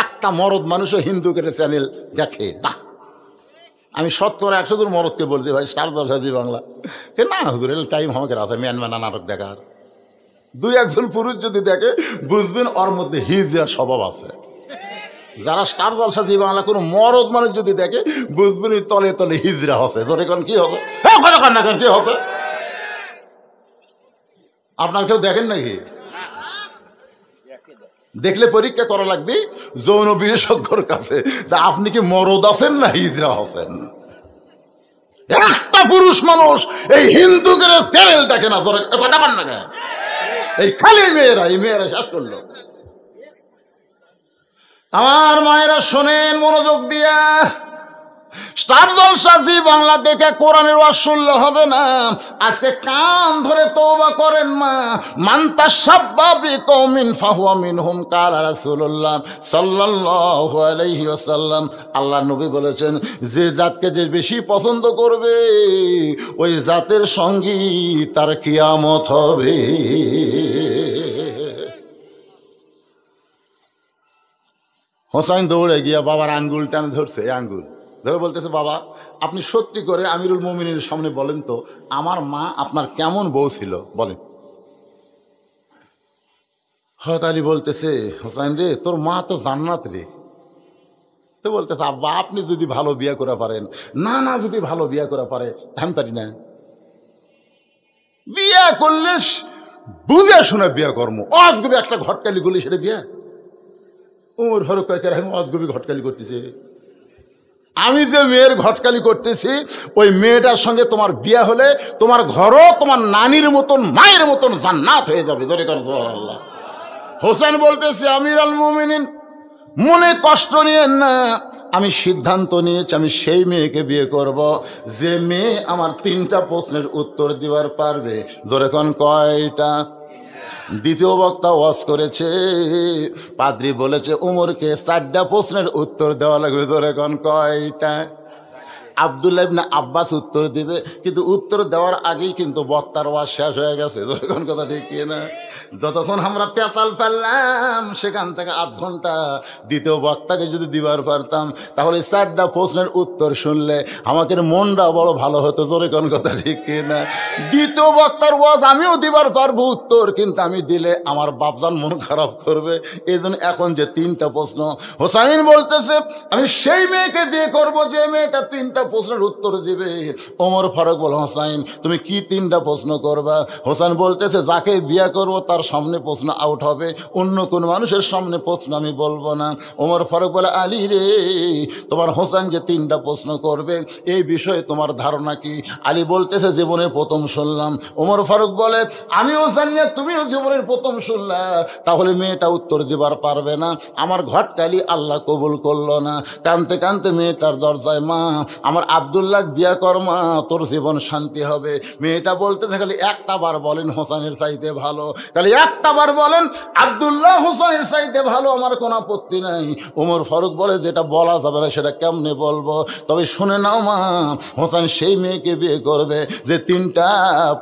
একটা মরদ মানুষও হিন্দুদের চ্যানেল দেখে না। আমি 70-100 জন মরদকে বলছি ভাই স্টার জলসা জি বাংলা, না হুজুর এর টাইম আমাকে আছে ম্যানমানা নাটক দেখার। 2-1 পুরুষ যদি দেখে বুঝবেন ওর মধ্যে হিজরা স্বভাব আছে। যারা স্টার জলসা জি বাংলা কোনো মরদ মানুষ যদি দেখে বুঝবেন তলে তলে হিজরা হচ্ছে। তোর এখন কি হবে না কেন কি হচ্ছে? আপনার কেউ দেখেন নাকি? দেখলে পরীক্ষা করা লাগবে যৌন বিশেষজ্ঞর কাছে যে আপনি কি মরদ আছেন না হিজরা হচ্ছেন। একটা পুরুষ মানুষ এই হিন্দুদের চ্যানেল দেখে না, তোর কথা বল না কেন? এই খালি মেয়েরা, এই মেয়েরা শেষ করলো। আমার মায়েরা শোনেন মনোযোগ দিয়া, স্টার জলসা জি বাংলা দেখে কোরআনের ওয়াজ শুনলে হবে না। আজকে কান ধরে তওবা করেন মা। মান তাশাব্বা বিকওমিন ফাহুয়া মিনহুম কালা রাসূলুল্লাহ সাল্লাল্লাহু আলাইহি ওয়াসাল্লাম। আল্লাহ নবী বলেছেন যে জাতকে যে বেশি পছন্দ করবে ওই জাতের সঙ্গী তার কিয়ামত হবে। হোসেন দৌড়ে গিয়া বাবার আঙ্গুল টানে ধরছে, এই আঙ্গুল ধরে বলতেছে বাবা আপনি সত্যি করে আমিরুল মুমিনের সামনে বলেন তো আমার মা আপনার কেমন বউ ছিল বলেন। হযরত আলী বলতেছে হোসেন রে তোর মা তো জান্নাত রে। তো বলতেছে আব্বা আপনি যদি ভালো বিয়ে করে পারেন, না না যদি ভালো বিয়ে করে পারে আমি পারি না। বিয়ে করলে বুঝে শুনে বিয়ে কর্ম, অজগবি একটা ঘটকালি গুলি সেটা বিয়ে। ওমর ফারুক কয়েক অজগবি ঘটকালি করতেছে। আমি যে মেয়ের ঘটকালি করতেছি ওই মেয়েটার সঙ্গে তোমার বিয়ে হলে তোমার ঘরও তোমার নানির মতন মায়ের মতন জান্নাত হয়ে যাবে। সুবহানাল্লাহ। হোসেন বলতেছে আমিরুল মুমিনিন মনে কষ্ট নিয়েন না, আমি সিদ্ধান্ত নিয়েছি আমি সেই মেয়েকে বিয়ে করব যে মেয়ে আমার 3টা প্রশ্নের উত্তর দিবার পারবে। জোরে কোন কয়টা? দ্বিতীয় বক্তা ওয়াজ করেছে, পাদ্রী বলেছে উমরকে 4টা প্রশ্নের উত্তর দেওয়া লাগবে। ধরে কোন কয়টা? আব্দুল্লাহ ইবনে আব্বাস উত্তর দিবে, কিন্তু উত্তর দেওয়ার আগেই কিন্তু বক্তার ওয়াজ শেষ হয়ে গেছে। কোন কথা ঠিক কি না? যতক্ষণ আমরা পেঁচাল ফেললাম সেখান থেকে আধ ঘন্টা দ্বিতীয় বক্তাকে যদি দিবার পারতাম, তাহলে 4টা প্রশ্নের উত্তর শুনলে আমাকে মনটা বড় ভালো হতো। জোরে কোন কথা ঠিক কি না? দ্বিতীয় বক্তার ওয়াজ আমিও দিবার পারবো উত্তর, কিন্তু আমি দিলে আমার বাপজান মন খারাপ করবে। এই জন্য এখন যে 3টা প্রশ্ন, হোসাইন বলতেছে আমি সেই মেয়েকে বিয়ে করব যে মেয়েটা 3টা প্রশ্নের উত্তর দিবে। ওমর ফারুক বল, হোসাইন তুমি কি 3টা প্রশ্ন করবা? হোসেন বলতেছে যাকে বিয়ে করব তার সামনে প্রশ্ন আউট হবে, অন্য কোন মানুষের সামনে প্রশ্ন আমি বলবো না। ওমর ফারুক বলে, আলী রে, তোমার হোসেন যে 3টা প্রশ্ন করবে এই বিষয়ে তোমার ধারণা কি? আলী বলতেছে জীবনের প্রথম শুনলাম। ওমর ফারুক বলে, আমিও জানি না, তুমিও জীবনের প্রথম শুনলা, তাহলে মেয়েটা উত্তর দিবার পারবে না। আমার ঘটকালি আল্লাহ কবুল করলো না। কানতে কানতে মেয়েটার দরজায়, মা আমার আব্দুল্লাহ বিয়া কর মা, তোর জীবন শান্তি হবে। মেয়েটা বলতেছে খালি একটা বার বলেন হোসেনের চাইতে ভালো, খালি একটা বার বলেন আব্দুল্লাহ হোসেনের চাইতে ভালো, আমার কোনো আপত্তি নাই। ওমর ফারুক বলে যেটা বলা যাবে না সেটা কেমনে বলবো? তবে শুনে নাও মা, হোসেন সেই মেয়েকে বিয়ে করবে যে 3টা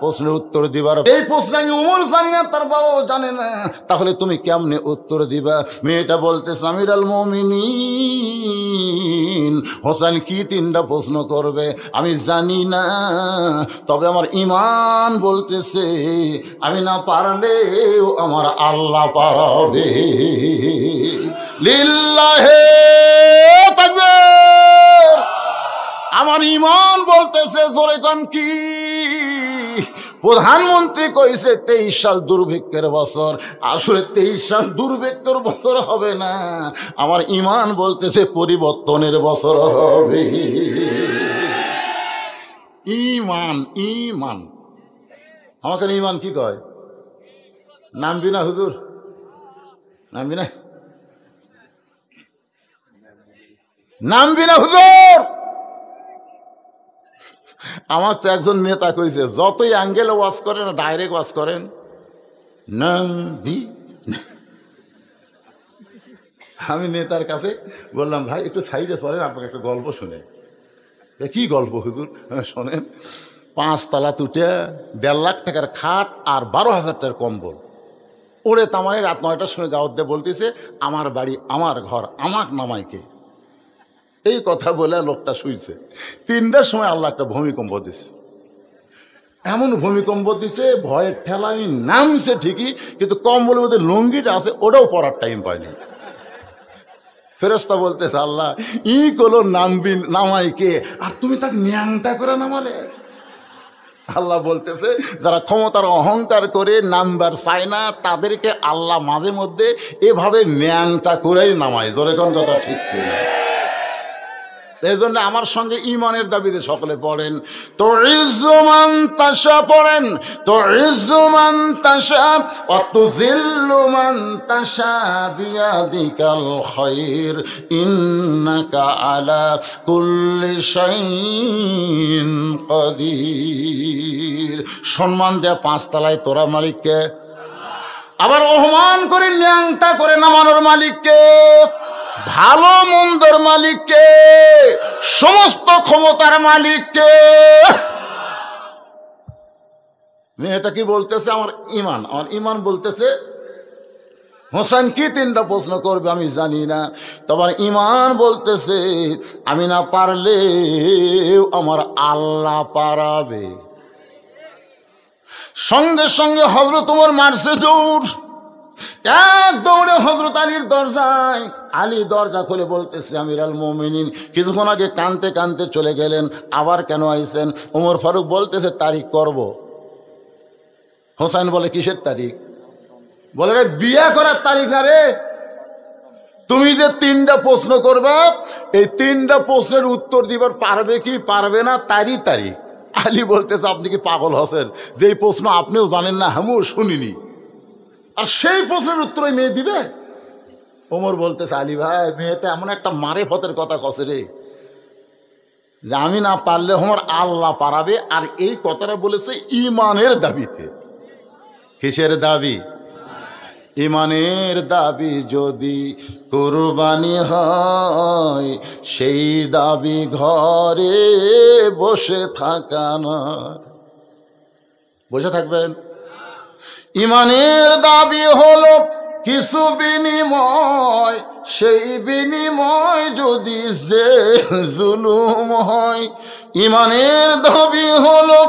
প্রশ্নের উত্তর দিবার। এই প্রশ্ন আমি ওমর জানি না, তার বাবাও জানে না, তাহলে তুমি কেমনে উত্তর দিবা? মেয়েটা বলতেছে আমির আল মুমিনিন, হোসেন কি 3টা প্রশ্ন করবে আমি জানি না, তবে আমার ঈমান বলতেছে আমি না পারলেও আমার আল্লাহ পারবে। লিল্লাহে তাকবীর। আমার ঈমান বলতেছে, জোরে কোন কি? প্রধানমন্ত্রী কইছে 23 সাল দুর্ভিক্ষের বছর, আসলে 23 সাল দুর্ভিক্ষের বছর হবে না, আমার ঈমান বলতেছে পরিবর্তনের বছর হবে। ঈমান, ঈমান আমাকে ঈমান কি কয়? নামবি না হুজুর? নামবি না? নামবি না হুজুর? আমার তো একজন নেতা কইছে যতই অ্যাঙ্গেলে ওয়াজ করেন ডাইরেক্ট ওয়াজ করেন নামবি। আমি নেতার কাছে বললাম ভাই একটু সাইডে চলেন, আপনাকে একটা গল্প শুনে। কি গল্প হুজুর? শোনেন। 5 তলা তুটে 1.5 লাখ টাকার খাট আর 12,000 টাকার কম্বল ওরে তামানে রাত 9টার সময় গাওয়াতে বলতেছে আমার বাড়ি আমার ঘর আমাক নামাইকে। এই কথা বলে লোকটা শুইছে। 3টার সময় আল্লাহ একটা ভূমিকম্প দিছে, এমন ভূমিকম্প দিচ্ছে ভয়ের ঠেলা আমি নামছে ঠিকই, কিন্তু কম্বলের মধ্যে লুঙ্গিটা আছে ওটাও পরার টাইম পায়নি। ফেরেশতা বলতেছে আল্লাহ ই কলো নামবি নামাইকে, আর তুমি তাকে ন্যাংটা করে নামালে। আল্লাহ বলতেছে যারা ক্ষমতার অহংকার করে নাম্বার চায় না তাদেরকে আল্লাহ মাঝে মধ্যে এভাবে ন্যাংটা করেই নামায়। জোরে কোন কথা ঠিক কিনা? এই জন্য আমার সঙ্গে ইমানের দাবিতে সকলে পড়েন তো ইজ্জুমান তাশা, পড়েন তো ইজ্জুমান তাশা ওয়াতুযিল্লুমান তাশা বিয়াদিকাল খায়র ইন্নাকা আলা কুল্লি শাইইন কাদির। সম্মান দেয়া 5 তলায় তোরা মালিককে, আবার অপমান করে ন্যাংটা করে নামানোর মালিককে, ভালো মন্দর মালিককে, সমস্ত ক্ষমতার মালিককে। মেয়েটা কি বলতেছে? আমার ঈমান, আমার ঈমান বলতেছে হোসেন কি 3টা প্রশ্ন করবে আমি জানি না, তোমার ঈমান বলতেছে আমি না পারলে আমার আল্লাহ পারাবে। সঙ্গে সঙ্গে হযরত ওমর মারছে দৌড়, এক দৌড়ে হযরত আলীর দরজায়। আলী দরজা খুলে বলতেছে আমির আল মুমিনিন। কিছুক্ষণ আগে কানতে কানতে চলে গেলেন, আবার কেন আইছেন? ওমর ফারুক বলতেছে তারিখ করব। হোসেন বলে কিসের তারিখ? বলে রে বিয়ে করার তারিখ না রে, তুমি যে 3টা প্রশ্ন করবা এই 3টা প্রশ্নের উত্তর দিবার পারবে কি পারবে না তারই তারিখ। আলী বলতেছে আপনি কি পাগল হচ্ছেন? যেই প্রশ্ন আপনিও জানেন না আমিও শুনিনি, আর সেই প্রশ্নের উত্তর ওই মেয়ে দিবে? ওমর বলতেছে আলী ভাই মেয়েটা এমন একটা মারেফতের কথা কছে রে যে আমি না পারলে আমার আল্লাহ পারাবে। আর এই কথাটা বলেছে ইমানের দাবিতে। কিসের দাবি? ইমানের দাবি যদি কুরবানি হয়, সেই দাবি ঘরে বসে থাকা নয়। বসে থাকবেন? ইমানের দাবি হলো কিছু বিনিময়, সেই বিনিময় যদি যে জুলুম হয়। ইমানের দাবি হলো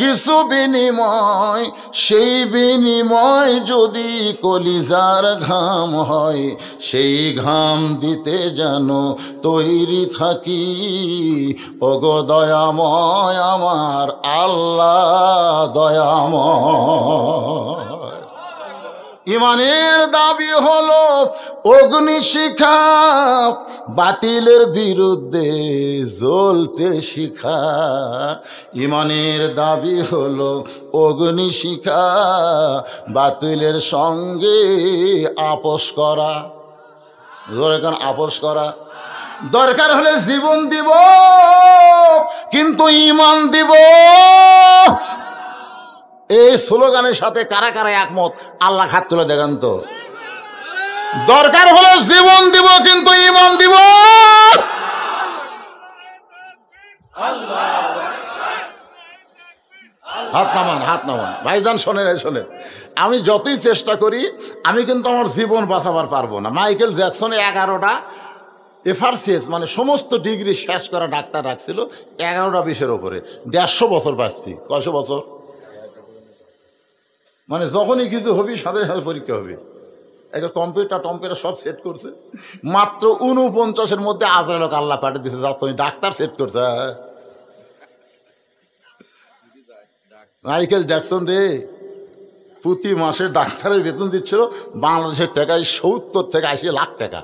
কিছু বিনিময়, সেই বিনিময় যদি কলিজার ঘাম হয়। সেই ঘাম দিতে যেন তৈরি থাকি, ওগো দয়াময় আমার আল্লাহ দয়াময়। ইমানের দাবি হলো অগ্নিশিখা, বাতিলের বিরুদ্ধে জ্বলতে শিখা। ইমানের দাবি হলো অগ্নিশিখা, বাতিলের সঙ্গে আপোষ করা। দরকার আপোষ করা, দরকার হলে জীবন দিব, কিন্তু ঈমান দিব। এই স্লোগানের সাথে কারা কারা একমত? আল্লাহ হাত তুলে দেখান তো। দরকার হলে জীবন দিব, কিন্তু ঈমান দিব। হাত নামান, হাত নামান ভাইজান। শোনেন, শোনেন, আমি যতই চেষ্টা করি, আমি কিন্তু আমার জীবন বাঁচাবার পারবো না। মাইকেল জ্যাকসনে 11টা এফআরসিএস মানে সমস্ত ডিগ্রি শেষ করা ডাক্তার রাখছিল, 11টা বিষয়ের ওপরে। 150 বছর বাঁচবি। কয়শো বছর? মানে যখনই কিছু হবি সাথে সাথে পরীক্ষা হবে। একটা কম্পিউটার সব সেট করছে, মাত্র 49-এর মধ্যে আজরাইল আল্লাহ পাঠিয়ে দিচ্ছে, যা তুমি ডাক্তার সেট করছে। মাইকেল জ্যাকসন রে প্রতি মাসে ডাক্তারের বেতন দিচ্ছিল বাংলাদেশের টাকায় 70 থেকে 80 লাখ টাকা।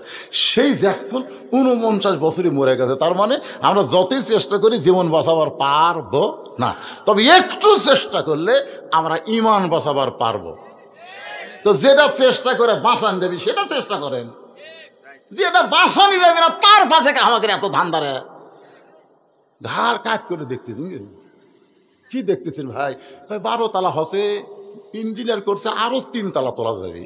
সেই জ্যাকসন 49 বছরই মরে গেছে। তার মানে আমরা যতই চেষ্টা করি জীবন বাঁচাবার পারবো না, তবে একটু চেষ্টা করলে আমরা ঈমান বাঁচাবার পারবো। তো যেটা চেষ্টা করে বাঁচান যাবি সেটা চেষ্টা করেন, যেটা বাঁচানি যাবে না তার পাশে আমাকে এত ধান্দারে ঘাড় কাজ করে দেখতেছেন। কি দেখতেছেন ভাই? 12 তলা হসে ইঞ্জিনিয়ার করছে, আরো 3 তলা তোলা যাবে।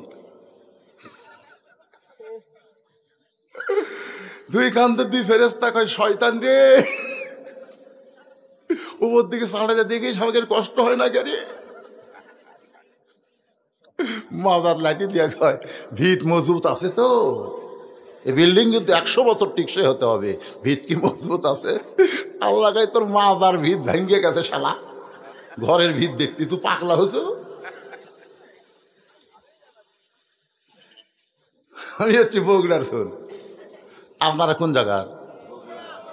2 কান্দে 2 ফেরেস্তা কয় শয়তান রে, উপর দিকে চালা যা দেখে আমাকে কষ্ট হয় না কেন? মাজার লাঠি দিয়া কয় ভিত মজবুত আছে তো? এই বিল্ডিং কিন্তু 100 বছর টিকসই হতে হবে, ভিত কি মজবুত আছে? আল্লাহ কয় তোর মাজার ভিত ভেঙে গেছে শালা, ঘরের ভিত দেখতে তুই পাগলা হয়েছ। আমি হচ্ছি বগুড়ার। শোন, আপনারা কোন জায়গার?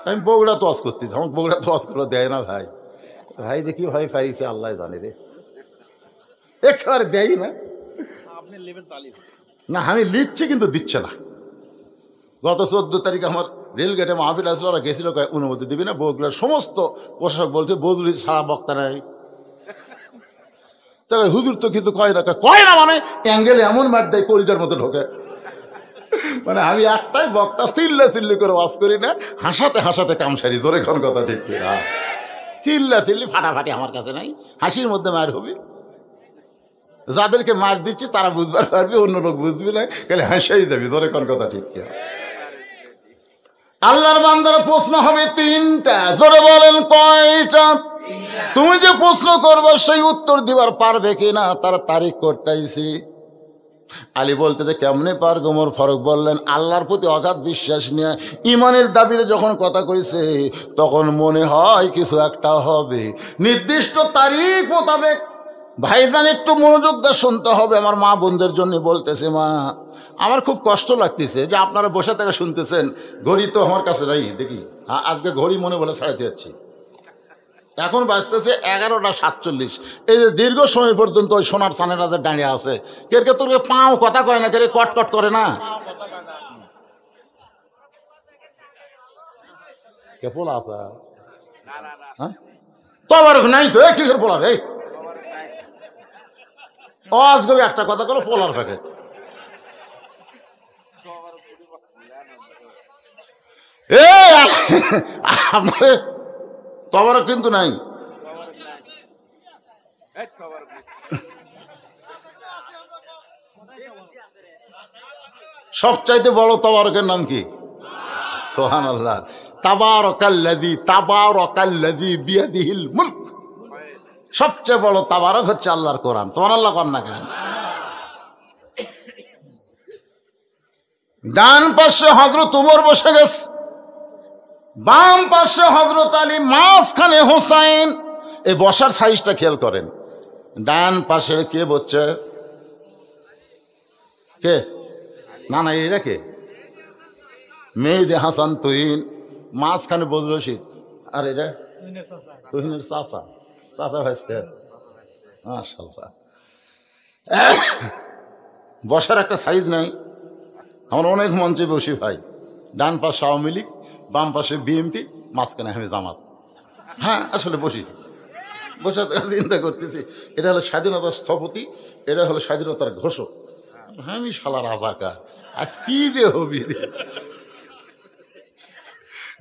আমি বগুড়া তোয়াজ করতেছি, আমার বগুড়া তোয়াজ করে দেয় না ভাই। ভাই দেখি ভাই পাইছে আল্লাহ জানে রে, একেবারে দেয় না। না আমি লিখছি কিন্তু দিচ্ছে না। গত 14 তারিখ আমার রেলগেটে মাহফিল আসলো, ওরা গেছিল, অনুমতি দিবি না? বগুড়ার সমস্ত প্রশাসক বলছে বদলি ছাড়া বক্তা নাই। তাই হুজুর তো কিছু কয় না মানে অ্যাঙ্গেলে এমন মার দেয় কলিজার মতো ঢোকে। মানে আমি একটাই বক্তা, চিল্লি করে ওয়াজ করি না, হাসাতে হাসাতে কাম সারি। ধরে কোন কথা ঠিক না, চিল্লি ফাটাফাটি আমার কাছে নাই, হাসির মধ্যে মার হবে। যাদেরকে মার দিচ্ছি তারা বুঝবার পারবি, অন্য লোক বুঝবি না, খালি হাসাই যাবি। ধরে কোন কথা ঠিক না। আল্লাহর বান্দার প্রশ্ন হবে 3টা। জোরে বলেন কয়টা? তুমি যে প্রশ্ন করবো সেই উত্তর দিবার পারবে কিনা তার তারিখ করতেছি। আলী বলতে যে কেমনে পারবে? ওমর ফারুক বললেন আল্লাহর প্রতি অগাধ বিশ্বাস নিয়ে ইমানের দাবিতে যখন কথা কইছে তখন মনে হয় কিছু একটা হবে। নির্দিষ্ট তারিখ মোতাবেক ভাইজান একটু মনোযোগ দিয়ে শুনতে হবে। আমার মা বোনদের জন্য বলতেছে, মা আমার খুব কষ্ট লাগতেছে যে আপনারা বসে থেকে শুনতেছেন। ঘড়ি তো আমার কাছে নাই, দেখি আজকে ঘড়ি মনে বলে ছাড়াতে যাচ্ছি, এখন বাজতেছে 11:47। এই যে দীর্ঘ সময় পর্যন্ত ওই সোনার চানের রাজা দাঁড়িয়ে আছে। কে তোর পাও কথা কয় না, কে কটকট করে না? কে পোলা আছে? হ্যাঁ তোমার নাই তো কিসের পোলার? এই আজকে একটা কথা করো, পোলার প্যাকেট। আপনার তবরক কিন্তু নাই। সবচাইতে বড় তাবারকের নাম কি? সুবহানাল্লাহ। তাবারাকাল্লাযী বিয়াদিহিল মুলক। সবচেয়ে বড় তাবারক হচ্ছে আল্লাহর কোরআন। সুবহানাল্লাহ কর না কেন? ডান পাশে হযরত ওমর বসে গেছে, বাম পাশে হযরত আলী, মাঝখানে হোসাইন। এই বসার সাইজটা খেয়াল করেন। ডান পাশে কে বসছে? কে? না না, এরা কে? মেহেদী হাসান তুহিন। মাঝখানে বদরুল রশিদ। আর এটা তুহিনের চাচা, চাচা ভাইস্তে। মাশাআল্লাহ। বসার একটা সাইজ নাই। আমরা অনেক মঞ্চে বসি ভাই, ডান পাশে আওয়ামী লীগ, বাম পাশে বিএনপি, মাঝখানে আমি জামাত। হ্যাঁ আসলে বসি, বসে চিন্তা করতেছি এটা হলো স্বাধীনতার স্থপতি, এটা হলো স্বাধীনতার ঘোষক। হ্যাঁ আমি শালা রাজাকার, আজ কি যে হবি রে।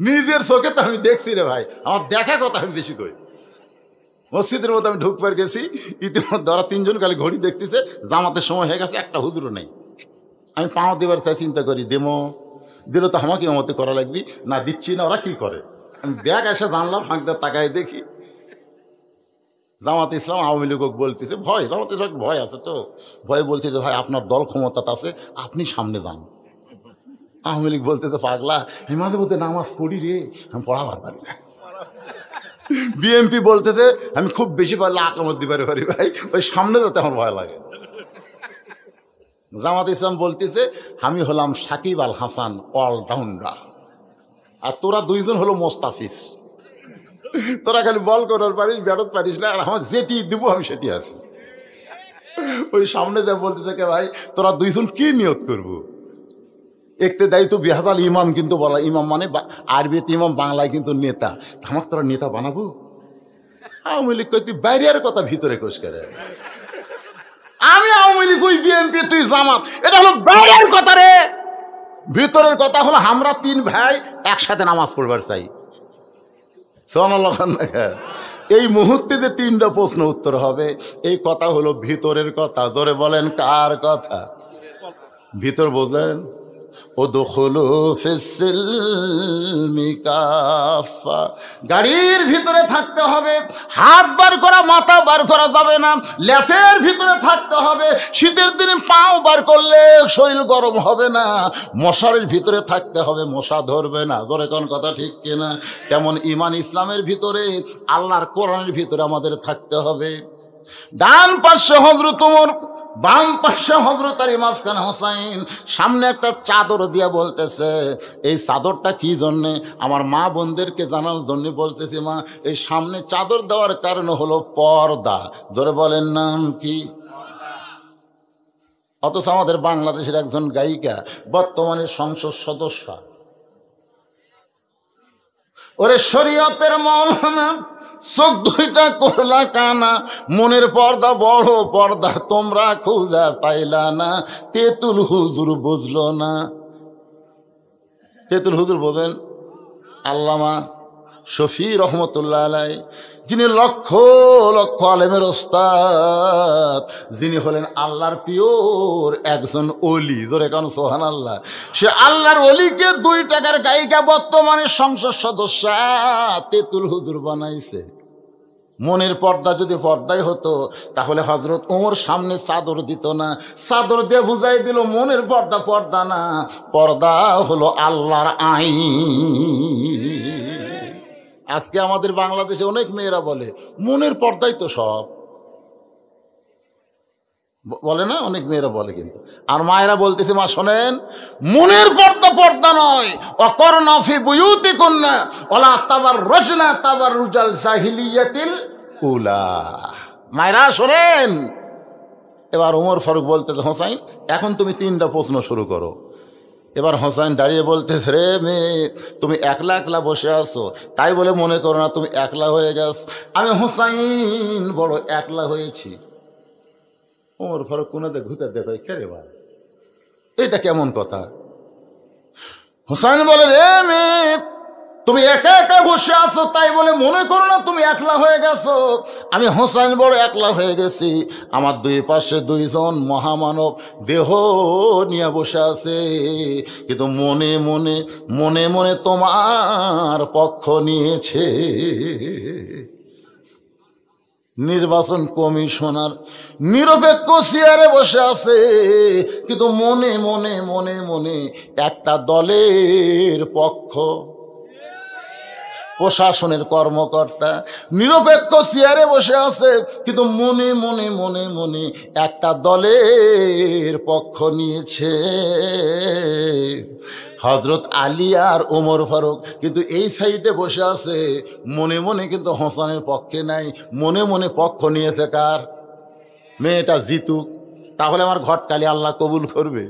নিজের চোখে তো আমি দেখছি রে ভাই, আমার দেখা কথা আমি বেশি করি। মসজিদের মতো আমি ঢুকবার গেছি, ইতিমধ্যে ওরা তিনজন খালি ঘড়ি দেখতেছে, জামাতের সময় হয়ে গেছে, একটা হুজুরও নেই। আমি পাও দেবার চাই, চিন্তা করি দেমো, দিলে তো আমাকে মতো করা লাগবি, না দিচ্ছি না, ওরা কি করে। আমি ব্যাগ এসে জানলার ফাঁকটা তাকায় দেখি জামাত ইসলাম আওয়ামী লীগ বলতেছে, ভয়, জামাত ইসলাম ভয় আছে তো, ভয় বলছে যে ভাই আপনার দল ক্ষমতা আছে, আপনি সামনে যান। আওয়ামী লীগ বলতে তো পাগলা, আমি মাঝে মধ্যে নামাজ পড়ি রে, আমি পড়াবার পারি না। বিএনপি বলতেছে আমি খুব বেশি পারলে আকামত দিতে পারি ভাই, ওই সামনে যেতে আমার ভয় লাগে। জামাত ইসলাম বলতেছে আমি হলাম সাকিব আল হাসান অলরাউন্ডার, আর তোরা দুইজন হলো মোস্তাফিজ, তোরা খালি বল করার পারিস, ব্যাটত পারিস না, আর আমার যেটি দিব আমি সেটি আছি। ওই সামনে যা বলতে থাকে ভাই তোরা দুইজন কি নিয়ত করবো, একতে দায়িত্ব বিহাদাল ইমাম, কিন্তু বলা ইমাম মানে আরবিতে ইমাম, বাংলায় কিন্তু নেতা। আমাকে তোরা নেতা বানাবো? আওয়ামী লীগ কই তুই বাইরের কথা ভিতরে কোষ করে। আমি আওয়ামী লীগ, ওই বিএনপি, তুই জামাত, এটা হলো বাইরের কথা রে। ভিতরের কথা হলো আমরা তিন ভাই একসাথে নামাজ পড়বার চাই। সুবহানাল্লাহ। এই মুহূর্তে যে তিনটা প্রশ্ন উত্তর হবে, এই কথা হলো ভিতরের কথা। ধরে বলেন কার কথা? ভিতর বোঝেন? উদখুলু ফিস-সিলমি কাফা। গাড়ির ভিতরে থাকতে হবে, হাত বার করা মাথা বার করা যাবে না, ল্যাপের ভিতরে থাকতে হবে, শীতের দিনে পাও বার করলে শরীর গরম হবে না, মশারির ভিতরে থাকতে হবে, মশা ধরবে না। ধরে কোন কথা ঠিক কিনা? তেমন ঈমান ইসলামের ভিতরে, আল্লাহর কোরআনের ভিতরে আমাদের থাকতে হবে। ডান পাশে হযরত ওমর, বাম পাশে হযরত আলী, মাঝখানে হোসাইন। সামনে একটা চাদর দিয়া বলতেছে, এই চাদরটা কি জন্যে? আমার মা বোনদেরকে জানার জন্য বলতেছি, মা এই সামনে চাদর দেওয়ার কারণ হলো পর্দা। ধরে বলেন নাম কি? অথচ আমাদের বাংলাদেশের একজন গায়িকা বর্তমানে সংসদ সদস্য। ওরে শরীয়তের মৌলানা, চোখ দুইটা করলা কানা, মনের পর্দা বড় পর্দা তোমরা খুঁজা পাইলা না, তেতুল হুজুর বুঝলো না। তেতুল হুজুর বোঝেন? আল্লামা শফি রহমতুল্লাহ আলাই, যিনি লক্ষ লক্ষ আলেমের ওস্তাদ, যিনি হলেন আল্লাহর পিওর একজন অলি। ধরে কারণ সুবহানাল্লাহ। সে আল্লাহর অলিকে 2 টাকার গায়িকা বর্তমানে সংসদ সদস্য তেতুল হুজুর বানাইছে। মনের পর্দা যদি পর্দায় হতো তাহলে হযরত ওমর সামনে চাদর দিত না, চাদর দিয়ে বুঝাই দিল মনের পর্দা পর্দা না, পর্দা হলো আল্লাহর আইন। আজকে আমাদের বাংলাদেশে অনেক মেয়েরা বলে মনের পর্দাই তো সব, বলে না? অনেক মেয়েরা বলে, কিন্তু আর মায়েরা বলতেছে, মা শোনেন, মনের পর্দা পর্দা নয়, অকরনা ফি বুয়ুতিকুন্না ওয়ালা তাবাররুজনা তাবাররুজাল জাহিলিয়াতিল উলা। মায়েরা শোনেন। এবার ওমর ফারুক বলতেছে, হোসাইন এখন তুমি 3টা প্রশ্ন শুরু করো। এবার হোসাইন দাঁড়িয়ে বলতেছে, রে মেয়ে তুমি একলা একলা বসে আছো, তাই বলে মনে করো না তুমি একলা হয়ে গেছ। আমি হোসাইন বড় একলা হয়েছি। ওমর ফারুক কোনাতে ঘুরতে দেখো, কে রে ভাই, এটা কেমন কথা? হোসাইন বলে, রে মেয়ে তুমি একা একা বসে আছো তাই বলে মনে করো না তুমি একলা হয়ে গেছো। আমি হোসাইন বড় একলা হয়ে গেছি, আমার দুই পাশে দুইজন মহামানব দেহ নিয়ে বসে আছে, কিন্তু মনে মনে মনে মনে তোমার পক্ষ নিয়েছে। নির্বাচন কমিশনার নিরপেক্ষ চেয়ারে বসে আছে, কিন্তু মনে মনে মনে মনে একটা দলের পক্ষ। প্রশাসনের কর্মকর্তা নিরপেক্ষ চেয়ারে বসে আছে, কিন্তু মনে মনে মনে মনে একটা দলের পক্ষ নিয়েছে। হজরত আলী আর ওমর ফারুক কিন্তু এই সাইডে বসে আছে, মনে মনে কিন্তু হোসেনের পক্ষে নাই, মনে মনে পক্ষ নিয়েছে কার? মেয়েটা জিতুক, তাহলে আমার ঘটকালি আল্লাহ কবুল করবে।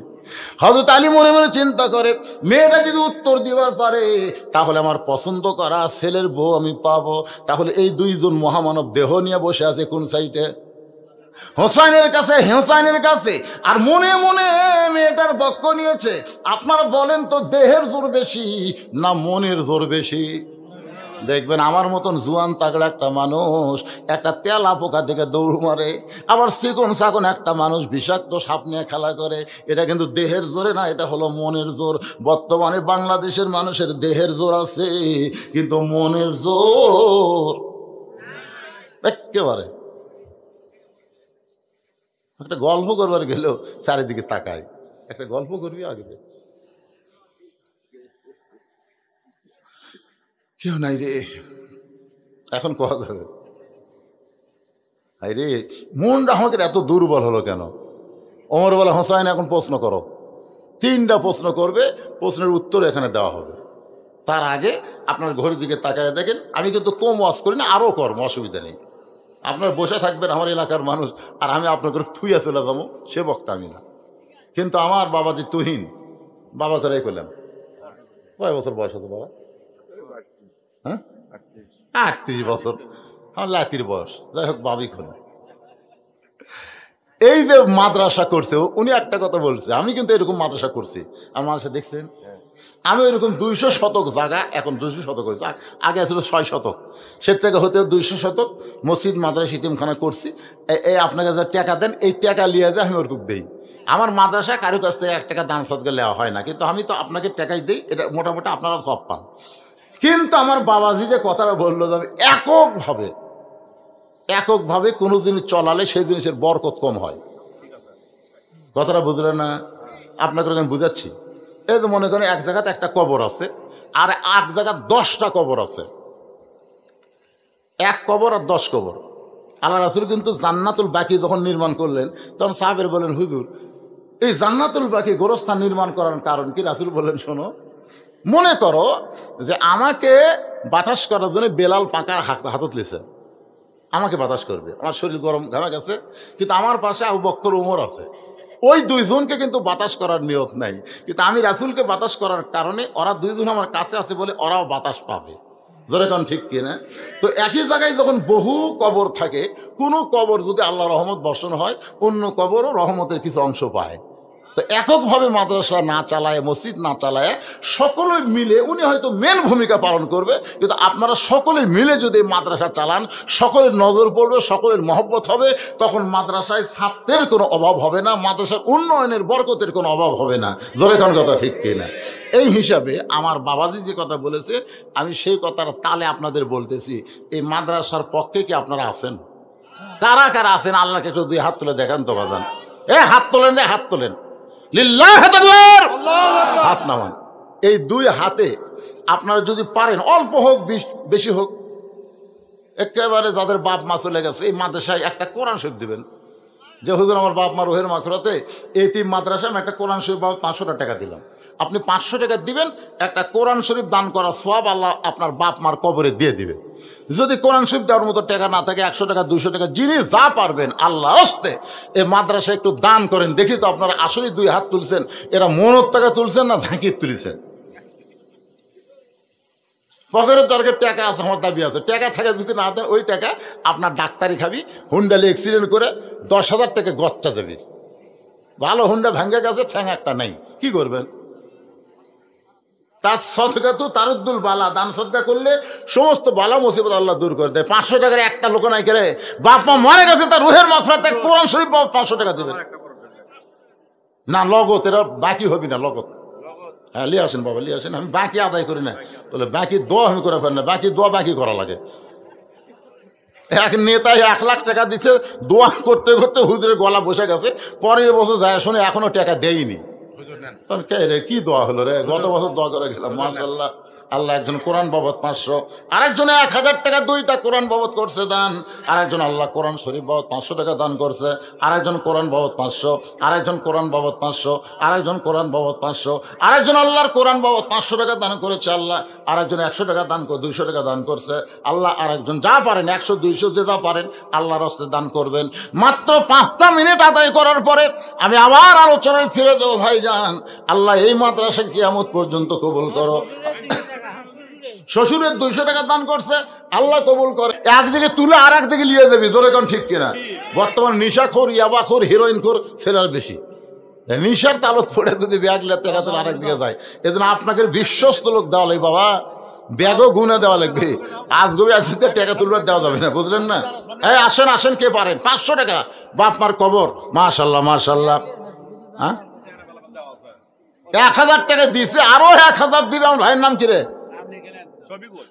হযরত আলী মনে মনে চিন্তা করে, মেয়েটা যদি উত্তর দিবার পারে তাহলে আমার পছন্দ করা ছেলের বউ আমি পাবো। তাহলে এই দুইজন মহামানব দেহ নিয়ে বসে আছে কোন সাইডে? হোসাইনের কাছে, হোসাইনের কাছে। আর মনে মনে মেয়েটার পক্ষ নিয়েছে। আপনারা বলেন তো দেহের জোর বেশি না মনের জোর বেশি? দেখবেন আমার মতন জুয়ান তাগড়া একটা মানুষ একটা তেলা পোকা থেকে দৌড় মারে, আবার চিকন চাকন একটা মানুষ বিষাক্ত সাপ নিয়ে খেলা করে। এটা কিন্তু দেহের জোরে না, এটা হলো মনের জোর। বর্তমানে বাংলাদেশের মানুষের দেহের জোর আছে, কিন্তু মনের জোর একেবারে। একটা গল্প করবার গেলেও চারিদিকে তাকায়, একটা গল্প করবি আগে কেউ নাই রে, এখন কথা যাবে। আরে মনটা আমাদের এত দুর্বল হলো কেন? ওমর বলে, হোসাইন এখন প্রশ্ন করো। 3টা প্রশ্ন করবে, প্রশ্নের উত্তর এখানে দেওয়া হবে। তার আগে আপনার ঘড়ির দিকে তাকায় দেখেন, আমি কিন্তু কম ওয়াজ করি না, আরও কর্ম, অসুবিধা নেই। আপনার বসে থাকবেন আমার এলাকার মানুষ, আর আমি আপনাকে থুইয়া চলে যাবো, সে বক্তা আমি না। কিন্তু আমার বাবা যে তুহিন, বাবা করে করলাম, কয় বছর বয়স হতো বাবা? হ্যাঁ 38 বছর, আমার লাতির বয়স। যাই হোক, বাবি খোলা। এই যে মাদ্রাসা করছে, উনি একটা কথা বলছে, আমি কিন্তু এরকম মাদ্রাসা করছি। আর মাদ্রাসা দেখছেন, আমি ওইরকম 200 শতক জায়গা, এখন 200 শতক হয়েছে, আগে ছিল 6 শতক, সে থেকে হতে 200 শতক মসজিদ মাদ্রাসা ইতিমখানা করছি। এই আপনাকে যা টাকা দেন, এই টাকা লিয়ে যায় আমি ওরকম দেই। আমার মাদ্রাসা কারো কাছ থেকে 1 টাকা দান সদকা নেওয়া হয় না, কিন্তু আমি তো আপনাকে টাকাই দিই, এটা মোটামুটি আপনারা সব পান। কিন্তু আমার বাবাজি যে কথাটা বললো, যে এককভাবে কোনো জিনিস চলালে সেই জিনিসের বরকত কম হয়। কথাটা বুঝলেন না? আপনাকে আমি বুঝাচ্ছি। এই তো মনে করেন এক জায়গাতে একটা কবর আছে, আর এক জায়গা 10টা কবর আছে। 1 কবর আর 10 কবর। আল্লাহ রাসূল কিন্তু জান্নাতুল বাকি যখন নির্মাণ করলেন, তখন সাহাবের বলেন, হুজুর এই জান্নাতুল বাকি গোরস্থান নির্মাণ করার কারণ কি? রাসূল বললেন, শোনো, মনে করো যে আমাকে বাতাস করার জন্য বেলাল পাকা হাতত লিছে, আমাকে বাতাস করবে, আমার শরীর গরম ঘামে গেছে, কিন্তু আমার পাশে আবু বকর ওমর আছে, ওই দুইজনকে কিন্তু বাতাস করার নিয়ত নাই, কিন্তু আমি রাসূলকে বাতাস করার কারণে ওরা দুইজন আমার কাছে আছে বলে ওরাও বাতাস পাবে। ধরে কোন ঠিক কিনা? তো একই জায়গায় যখন বহু কবর থাকে, কোনো কবর যদি আল্লাহ রহমত বর্ষণ হয়, অন্য কবরও রহমতের কিছু অংশ পায়। তো এককভাবে মাদ্রাসা না চালায়, মসজিদ না চালায়, সকলে মিলে, উনি হয়তো মেন ভূমিকা পালন করবে, কিন্তু আপনারা সকলে মিলে যদি মাদ্রাসা চালান, সকলের নজর পড়বে, সকলের মহব্বত হবে, তখন মাদ্রাসায় ছাত্রের কোনো অভাব হবে না, মাদ্রাসার উন্নয়নের বরকতের কোনো অভাব হবে না। জোরে কোন কথা ঠিক কিনা? এই হিসাবে আমার বাবাজি যে কথা বলেছে, আমি সেই কথার তালে আপনাদের বলতেছি, এই মাদ্রাসার পক্ষে কি আপনারা আছেন? কারা কারা আছেন? আল্লাহকে একটু 2 হাত তুলে দেখান তো বাজান। হাত তোলেন রে, হাত তোলেন, লিল্লাহি তাকবীর, হাত নামান। এই 2 হাতে আপনারা যদি পারেন, অল্প হোক বেশি হোক, একেবারে যাদের বাপ মা চলে গেছে, এই মাদ্রাসায় একটা কোরআন শরীফ দিবেন। যে হুজুর আমার বাপ মা রোহের মাখরাতে এই 3 মাদ্রাসায় আমি একটা কোরআন শরীফ 500 টাকা দিলাম, আপনি 500 টাকা দিবেন, একটা কোরআন শরীফ দান করার সওয়াব আল্লাহ আপনার বাপ মার কবরে দিয়ে দিবে। যদি কোরআন শরীফ দেওয়ার মতো টাকা না থাকে, 100 টাকা 200 টাকা, যিনি যা পারবেন আল্লাহর রাস্তায় এই মাদ্রাসায় একটু দান করেন। দেখি তো আপনারা আসলে 2 হাত তুলছেন, এরা মনের টাকা তুলছেন না ঝাঁকিয়ে তুলছেন? পকেটের দরকার টাকা আছে, আমার দাবি আছে, টাকা থাকে যদি না দেন, ওই টাকা আপনার ডাক্তারি খাবি, হুন্ডালে অ্যাক্সিডেন্ট করে 10,000 টাকা গচ্চা যাবে। ভালো হুন্ডা ভেঙে গেছে, ঠ্যাং একটা নেই, কি করবেন? তার সদকা তো তারুদ্দুল বালা, দান সদকা করলে সমস্ত বালা মুসিবত আল্লাহ দূর করে দেয়। 500 টাকার একটা লোক নাই করে, বাপ মা মারা গেছে তার রুহের মাফরাতে কোরআন শরীফ 500 টাকা দেবে না, লগত এরা বাকি হবি না, লগত। হ্যাঁ লিয়ে আসেন বাবা, লিয়ে আসেন। আমি বাকি আদায় করি না, বলে বাকি দোয়া আমি করে ফেল না, বাকি দোয়া বাকি করা লাগে। এক নেতা 1 লাখ টাকা দিচ্ছে, দোয়া করতে করতে হুজুরের গলা বসে গেছে, পরের বছর যায় শুনে এখনো টাকা দেয়নি। তখন কে রে, কি দোয়া হলো রে, গত বছর দোয়া করে গেলাম, মাশাআল্লাহ। আল্লাহ একজন কোরআন বাবদ 500, আরেকজনে 1000 টাকা 2টা কোরআন বাবদ করছে দান, আরেকজন আল্লাহ কোরআন শরীফ বাবদ 500 টাকা দান করছে, আরেকজন কোরআন বাবদ 500, আরেকজন কোরআন বাবদ 500, আরেকজন কোরআন বাবদ 500, আরেকজন আল্লাহর কোরআন বাবদ 500 টাকা দান করেছে আল্লাহ, আরেকজন 100 টাকা দান করে 200 টাকা দান করছে আল্লাহ, আরেকজন যা পারেন 100 200 যে যা পারেন আল্লাহর রাস্তায় দান করবেন। মাত্র 5টা মিনিট আদায় করার পরে আমি আবার আলোচনায় ফিরে যাবো। ভাইজান, আল্লাহ এই মাদ্রাসা কিয়ামত পর্যন্ত কবুল করো। শ্বশুরের 200 টাকা দান করছে, আল্লাহ কবুল করে। একদিকে তুলে আর একদিকে লিয়ে দেবি, জোরে কোন ঠিক কিনা? বর্তমান নিশাখোর, ইয়াবাখোর, হিরোইনখোর ছেলের বেশি। নিশার তালত পড়ে যদি ব্যাগ লে টাকা তুলে আরেকদিকে যায়, এজন্য আপনাকে বিশ্বস্ত লোক দেওয়া লাগবে বাবা, ব্যাগও গুনে দেওয়া লাগবে। আজগবি একদিকে টাকা তুলবার দেওয়া যাবে না, বুঝলেন না? এই আসেন আসেন, কে পারেন 500 টাকা বাপ মার কবর, মাশাল্লাহ মাশাল্লাহ। হ্যাঁ 1000 টাকা দিছে, আরো 1000 দিবে। আমার ভাইয়ের নাম কি রে?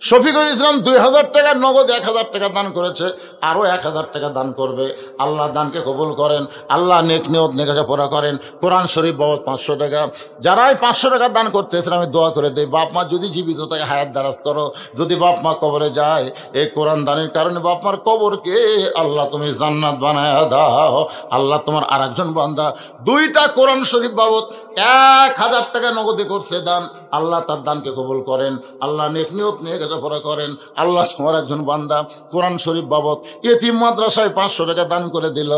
শফিকুল ইসলাম 2000 টাকা নগদ 1000 টাকা দান করেছে, আরো 1000 টাকা দান করবে। আল্লাহ দানকে কবুল করেন, আল্লাহ নেক নিয়ত নেকাজা পড়া করেন। কোরআন শরীফ বাবদ 500 টাকা, যারাই 500 টাকা দান করতেছেন আমি দোয়া করে দেই, বাপ মা যদি জীবিত থাকে হায়াত দারাজ করো, যদি বাপ মা কবরে যায় এই কোরআন দানের কারণে বাপ মার কবরকে আল্লাহ তুমি জান্নাত বানায় দাও। আল্লাহ তোমার আরেকজন বান্দা 2টা কোরআন শরীফ বাবদ 1000 টাকা নগদে করছে দান, আল্লাহ তার দানকে কবুল করেন, আল্লাহ নেক নিয়ত নিয়ে লেখাপড়া করেন। আল্লাহ তোমার একজন বান্দা কোরআন শরীফ বাবদ এতিম মাদ্রাসায় 500 টাকা দান করে দিল,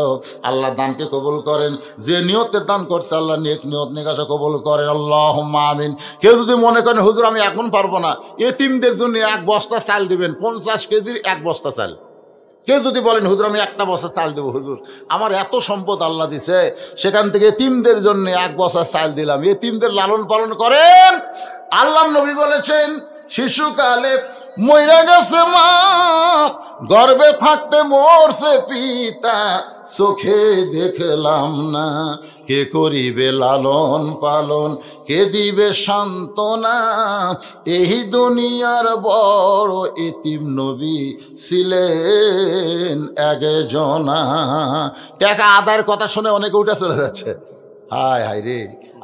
আল্লাহ দানকে কবুল করেন। যে নিয়তে দান করছে আল্লাহ নেক নিয়ত নিকাশা কবুল করেন, আল্লাহুম্মা আমিন। কেউ যদি মনে করেন হুজুর আমি এখন পারবো না, এতিমদের জন্য 1 বস্তা চাল দিবেন, 50 কেজির 1 বস্তা চাল। কেউ যদি বলেন হুজুর আমি 1টা বস্তা চাল দেবো, হুজুর আমার এত সম্পদ আল্লাহ দিছে, সেখান থেকে এতিমদের জন্য 1 বস্তা চাল দিলাম, এতিমদের লালন পালন করেন। আল্লাহ নবী বলেছেন শিশুকালে মইরা গেছে মা, গর্ভে থাকতে মরছে পিতা, চোখে দেখলাম না, কে করিবে লালন পালন, কে দিবে সান্ত্বনা, এই দুনিয়ার বড় এতিম নবী ছিলেন একজনা। টাকা আদায়ের কথা শুনে অনেকে উঠে চলে যাচ্ছে, হায় হায় রে,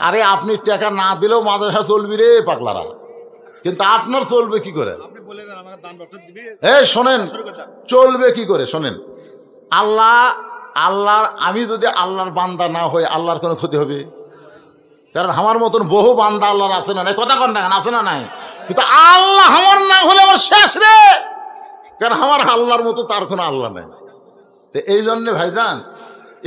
আরে আপনি টাকা না দিলেও মাদ্রাসা চলবি রে পাগলারা, কিন্তু আপনার চলবে কি করে? শোনেন চলবে কি করে শোনেন, আল্লাহর আমি যদি আল্লাহর বান্দা না হই আল্লাহর কোনো ক্ষতি হবে? কারণ আমার মতন বহু বান্দা আল্লাহর আছে না নাই, কথা কন না আছে না নাই, কিন্তু আল্লাহ আমার না হলে আমার শেষ রে, কারণ আমার আল্লাহর মতো তার কোনো আল্লাহ নেই। তো এই জন্যে ভাইজান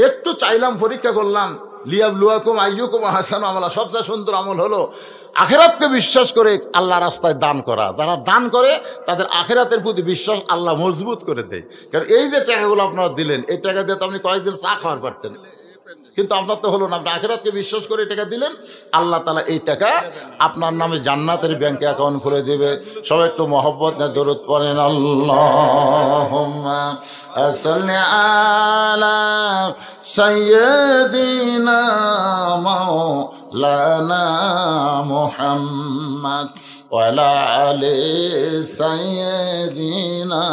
একটু চাইলাম, পরীক্ষা করলাম, লিয়াবলুয়াকুম আইয়ুকুম আহসানু আমালা। সবচেয়ে সুন্দর আমল হলো আখিরাতকে বিশ্বাস করে আল্লাহ রাস্তায় দান করা। যারা দান করে তাদের আখিরাতের প্রতি বিশ্বাস আল্লাহ মজবুত করে দেয়। কারণ এই যে টাকাগুলো আপনারা দিলেন, এই টাকা দিয়ে তো আপনি কয়েকদিন চা খাওয়ার পারতেন, কিন্তু আপনার তো হলো না। আপনি আখিরাতকে বিশ্বাস করে টাকা দিলেন, আল্লাহ তাআলা এই টাকা আপনার নামে জান্নাতের ব্যাংকে অ্যাকাউন্ট খুলে দেবে। সবাই একটু মহব্বত নিয়ে দরুদ পড়েন, আল্লাহুম্মা সাল্লি আলা সাইয়্যিদিনা মাওলানা মুহাম্মদ ওয়া আলা আলি সাইয়্যিদিনা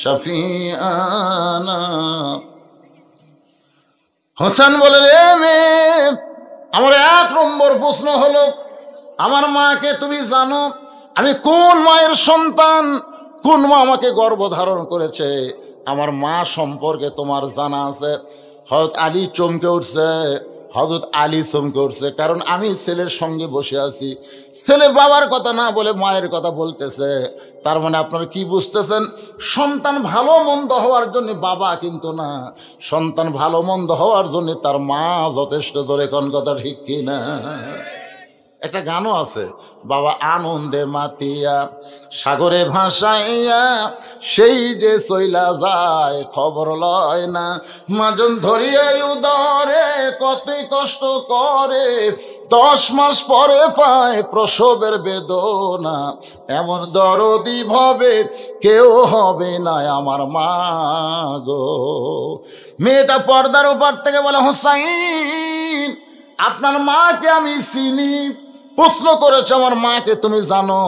শাফিআনা। হোসেন বলে রে মেয়ে, আমার 1 নম্বর প্রশ্ন হলো, আমার মাকে তুমি জানো? আমি কোন মায়ের সন্তান, কোন মা আমাকে গর্ভধারণ করেছে? আমার মা সম্পর্কে তোমার জানা আছে? হযরত আলী চমকে উঠছে, হযরত আলী চমকে উঠছে, কারণ আমি ছেলের সঙ্গে বসে আছি, ছেলে বাবার কথা না বলে মায়ের কথা বলতেছে। তার মানে আপনারা কি বুঝতেছেন? সন্তান ভালো মন্দ হওয়ার জন্য বাবা কিন্তু না, সন্তান ভালো মন্দ হওয়ার জন্য তার মা যথেষ্ট। ধরে কোন কথা ঠিক কি না? একটা গানও আছে, বাবা আনন্দে মাতিয়া সাগরে ভাসাইয়া সেই যে চইলা যায় খবর লয় না, মাজন ধরিয়াই উদরে কতই কষ্ট করে, 10 মাস পরে পায় প্রসবের বেদনা, এমন দরদি ভবে কেউ হবে না আমার মা গো। মেয়েটা পর্দার উপর থেকে বলে, হোসাইন আপনার মাকে আমি চিনি। প্রশ্ন করেছে আমার মাকে তুমি জানো?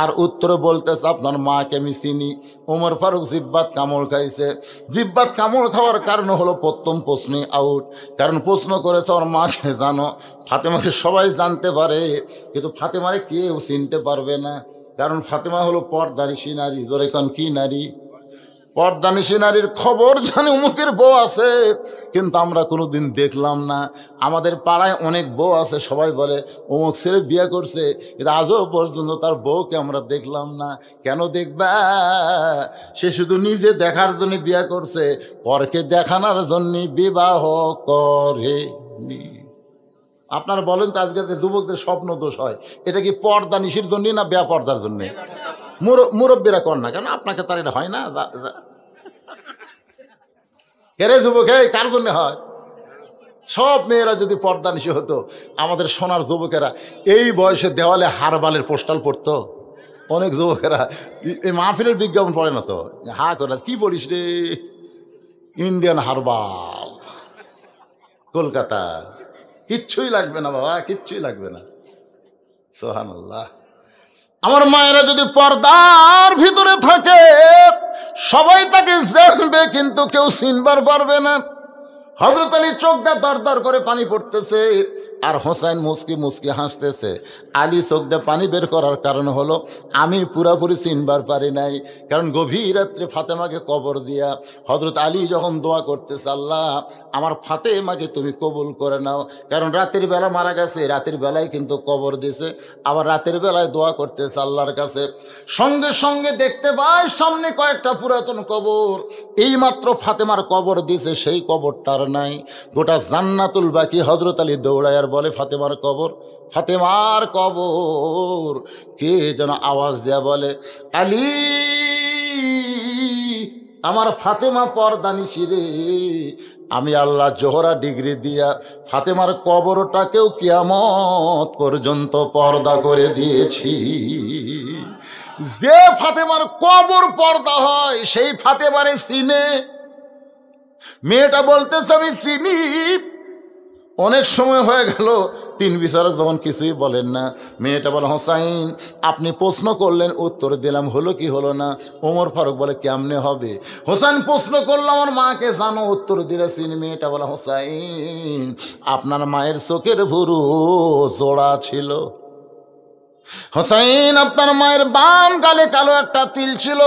আর উত্তরে বলতেছে আপনার মাকে আমি চিনি। ওমর ফারুক জিব্বাত কামড় খাইছে। জিব্বাত কামড় খাওয়ার কারণ হলো প্রথম প্রশ্নই আউট, কারণ প্রশ্ন করেছে আমার মাকে জানো। ফাতেমাকে সবাই জানতে পারে, কিন্তু ফাতেমারে কেউ চিনতে পারবে না, কারণ ফাতেমা হলো পর্দানিশী নারী। জোরে কোন কি নারী? পর্দানিশী নারীর খবর জানে অমুকের বউ আছে, কিন্তু আমরা কোনোদিন দেখলাম না। আমাদের পাড়ায় অনেক বউ আছে, সবাই বলে অমুক ছেলে বিয়ে করছে, কিন্তু আজও পর্যন্ত তার বউকে আমরা দেখলাম না। কেন দেখবা? সে শুধু নিজে দেখার জন্য বিয়ে করছে, পরকে দেখানোর জন্য বিবাহ করেনি। আপনারা বলেন তো আজকে যুবকদের স্বপ্ন দোষ হয়, এটা কি পর্দানিশীর জন্য না বেপর্দার জন্য? মুরব্বীরা কর না কেন? আপনাকে তার এটা হয় না? কেরে যুবক, কার জন্য হয়? সব মেয়েরা যদি পর্দানিশী হতো, আমাদের সোনার যুবকেরা এই বয়সে দেওয়ালে হারবালের পোস্টাল পড়তো। অনেক যুবকেরা এই মাহফিলের বিজ্ঞাপন পড়ে না তো, হা করে কি পড়িস রে, ইন্ডিয়ান হারবাল কলকাতা, কিচ্ছুই লাগবে না বাবা, কিচ্ছুই লাগবে না। সুবহানাল্লাহ। আমার মায়েরা যদি পর্দার ভিতরে থাকে, সবাই তাকে জানবে, কিন্তু কেউ চিনবার পারবে না। হযরত আলী চোখ দিয়ে দর দর করে পানি পড়তেছে, আর হোসাইন মুচকি মুচকি হাসতেছে। আলী চোখ দিয়ে পানি বের করার কারণ হলো আমি পুরাপুরি চিনবার পারি নাই, কারণ গভীর রাত্রে ফাতেমাকে কবর দিয়া হযরত আলী যখন দোয়া করতেছে, আল্লাহ আমার ফাতেমাকে তুমি কবুল করে নাও, কারণ রাতের বেলা মারা গেছে, রাতের বেলায় কিন্তু কবর দিয়েছে, আবার রাতের বেলায় দোয়া করতেছে আল্লাহর কাছে। সঙ্গে সঙ্গে দেখতে পাই সামনে কয়েকটা পুরাতন কবর, এইমাত্র ফাতেমার কবর দিয়েছে, সেই কবরটার নাই। গোটা জান্নাতুল বাকি হযরত আলী দৌড়ায় আর বলে ফাতেমার কবর, ফাতেমার কবর। কে যেন আওয়াজ দেয়া বলে, আলী আমার ফাতেমা পর্দানিশী রে, আমি আল্লাহ জোহরা ডিগ্রি দিয়া ফাতেমার কবরটাকেও কিয়ামত পর্যন্ত পর্দা করে দিয়েছি। যে ফাতেমার কবর পর্দা হয় সেই ফাতেমারে চিনে। মেয়েটা বলতেছে আমি চিনি। অনেক সময় হয়ে গেল, 3 বিচারক যখন কিছুই বলেন না, মেয়েটা বলে হোসাইন আপনি প্রশ্ন করলেন, উত্তর দিলাম, হলো কি হলো না? ওমর ফারুক বলে কেমনে হবে? হোসাইন প্রশ্ন করলাম আমার মাকে জানো? উত্তর দিলে চিনি। মেয়েটা বলে হোসাইন আপনার মায়ের চোখের ভুরু জোড়া ছিল। হোসাইন আপনার মায়ের বাম গালে কালো একটা তিল ছিল,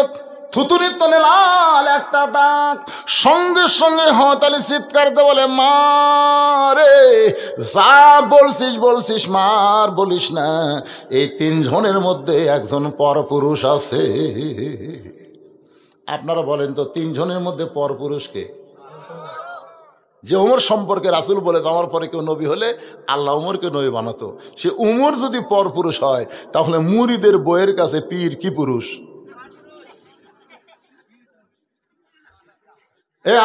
থুতুরির তলে লাল একটা দাগ। সঙ্গে সঙ্গে হযরত আলী চিৎকার দিয়ে বলে, মা রে যা বলছিস বলছিস, মার বলিস না, এই 3 জনের মধ্যে একজন পরপুরুষ আছে। আপনারা বলেন তো 3 জনের মধ্যে পরপুরুষকে? যে উমর সম্পর্কে রাসূল বলে আমার পরে কেউ নবী হলে আল্লাহ উমরকে নবী বানাতো, সে উমর যদি পরপুরুষ হয়, তাহলে মুরিদের বইয়ের কাছে পীর কি পুরুষ?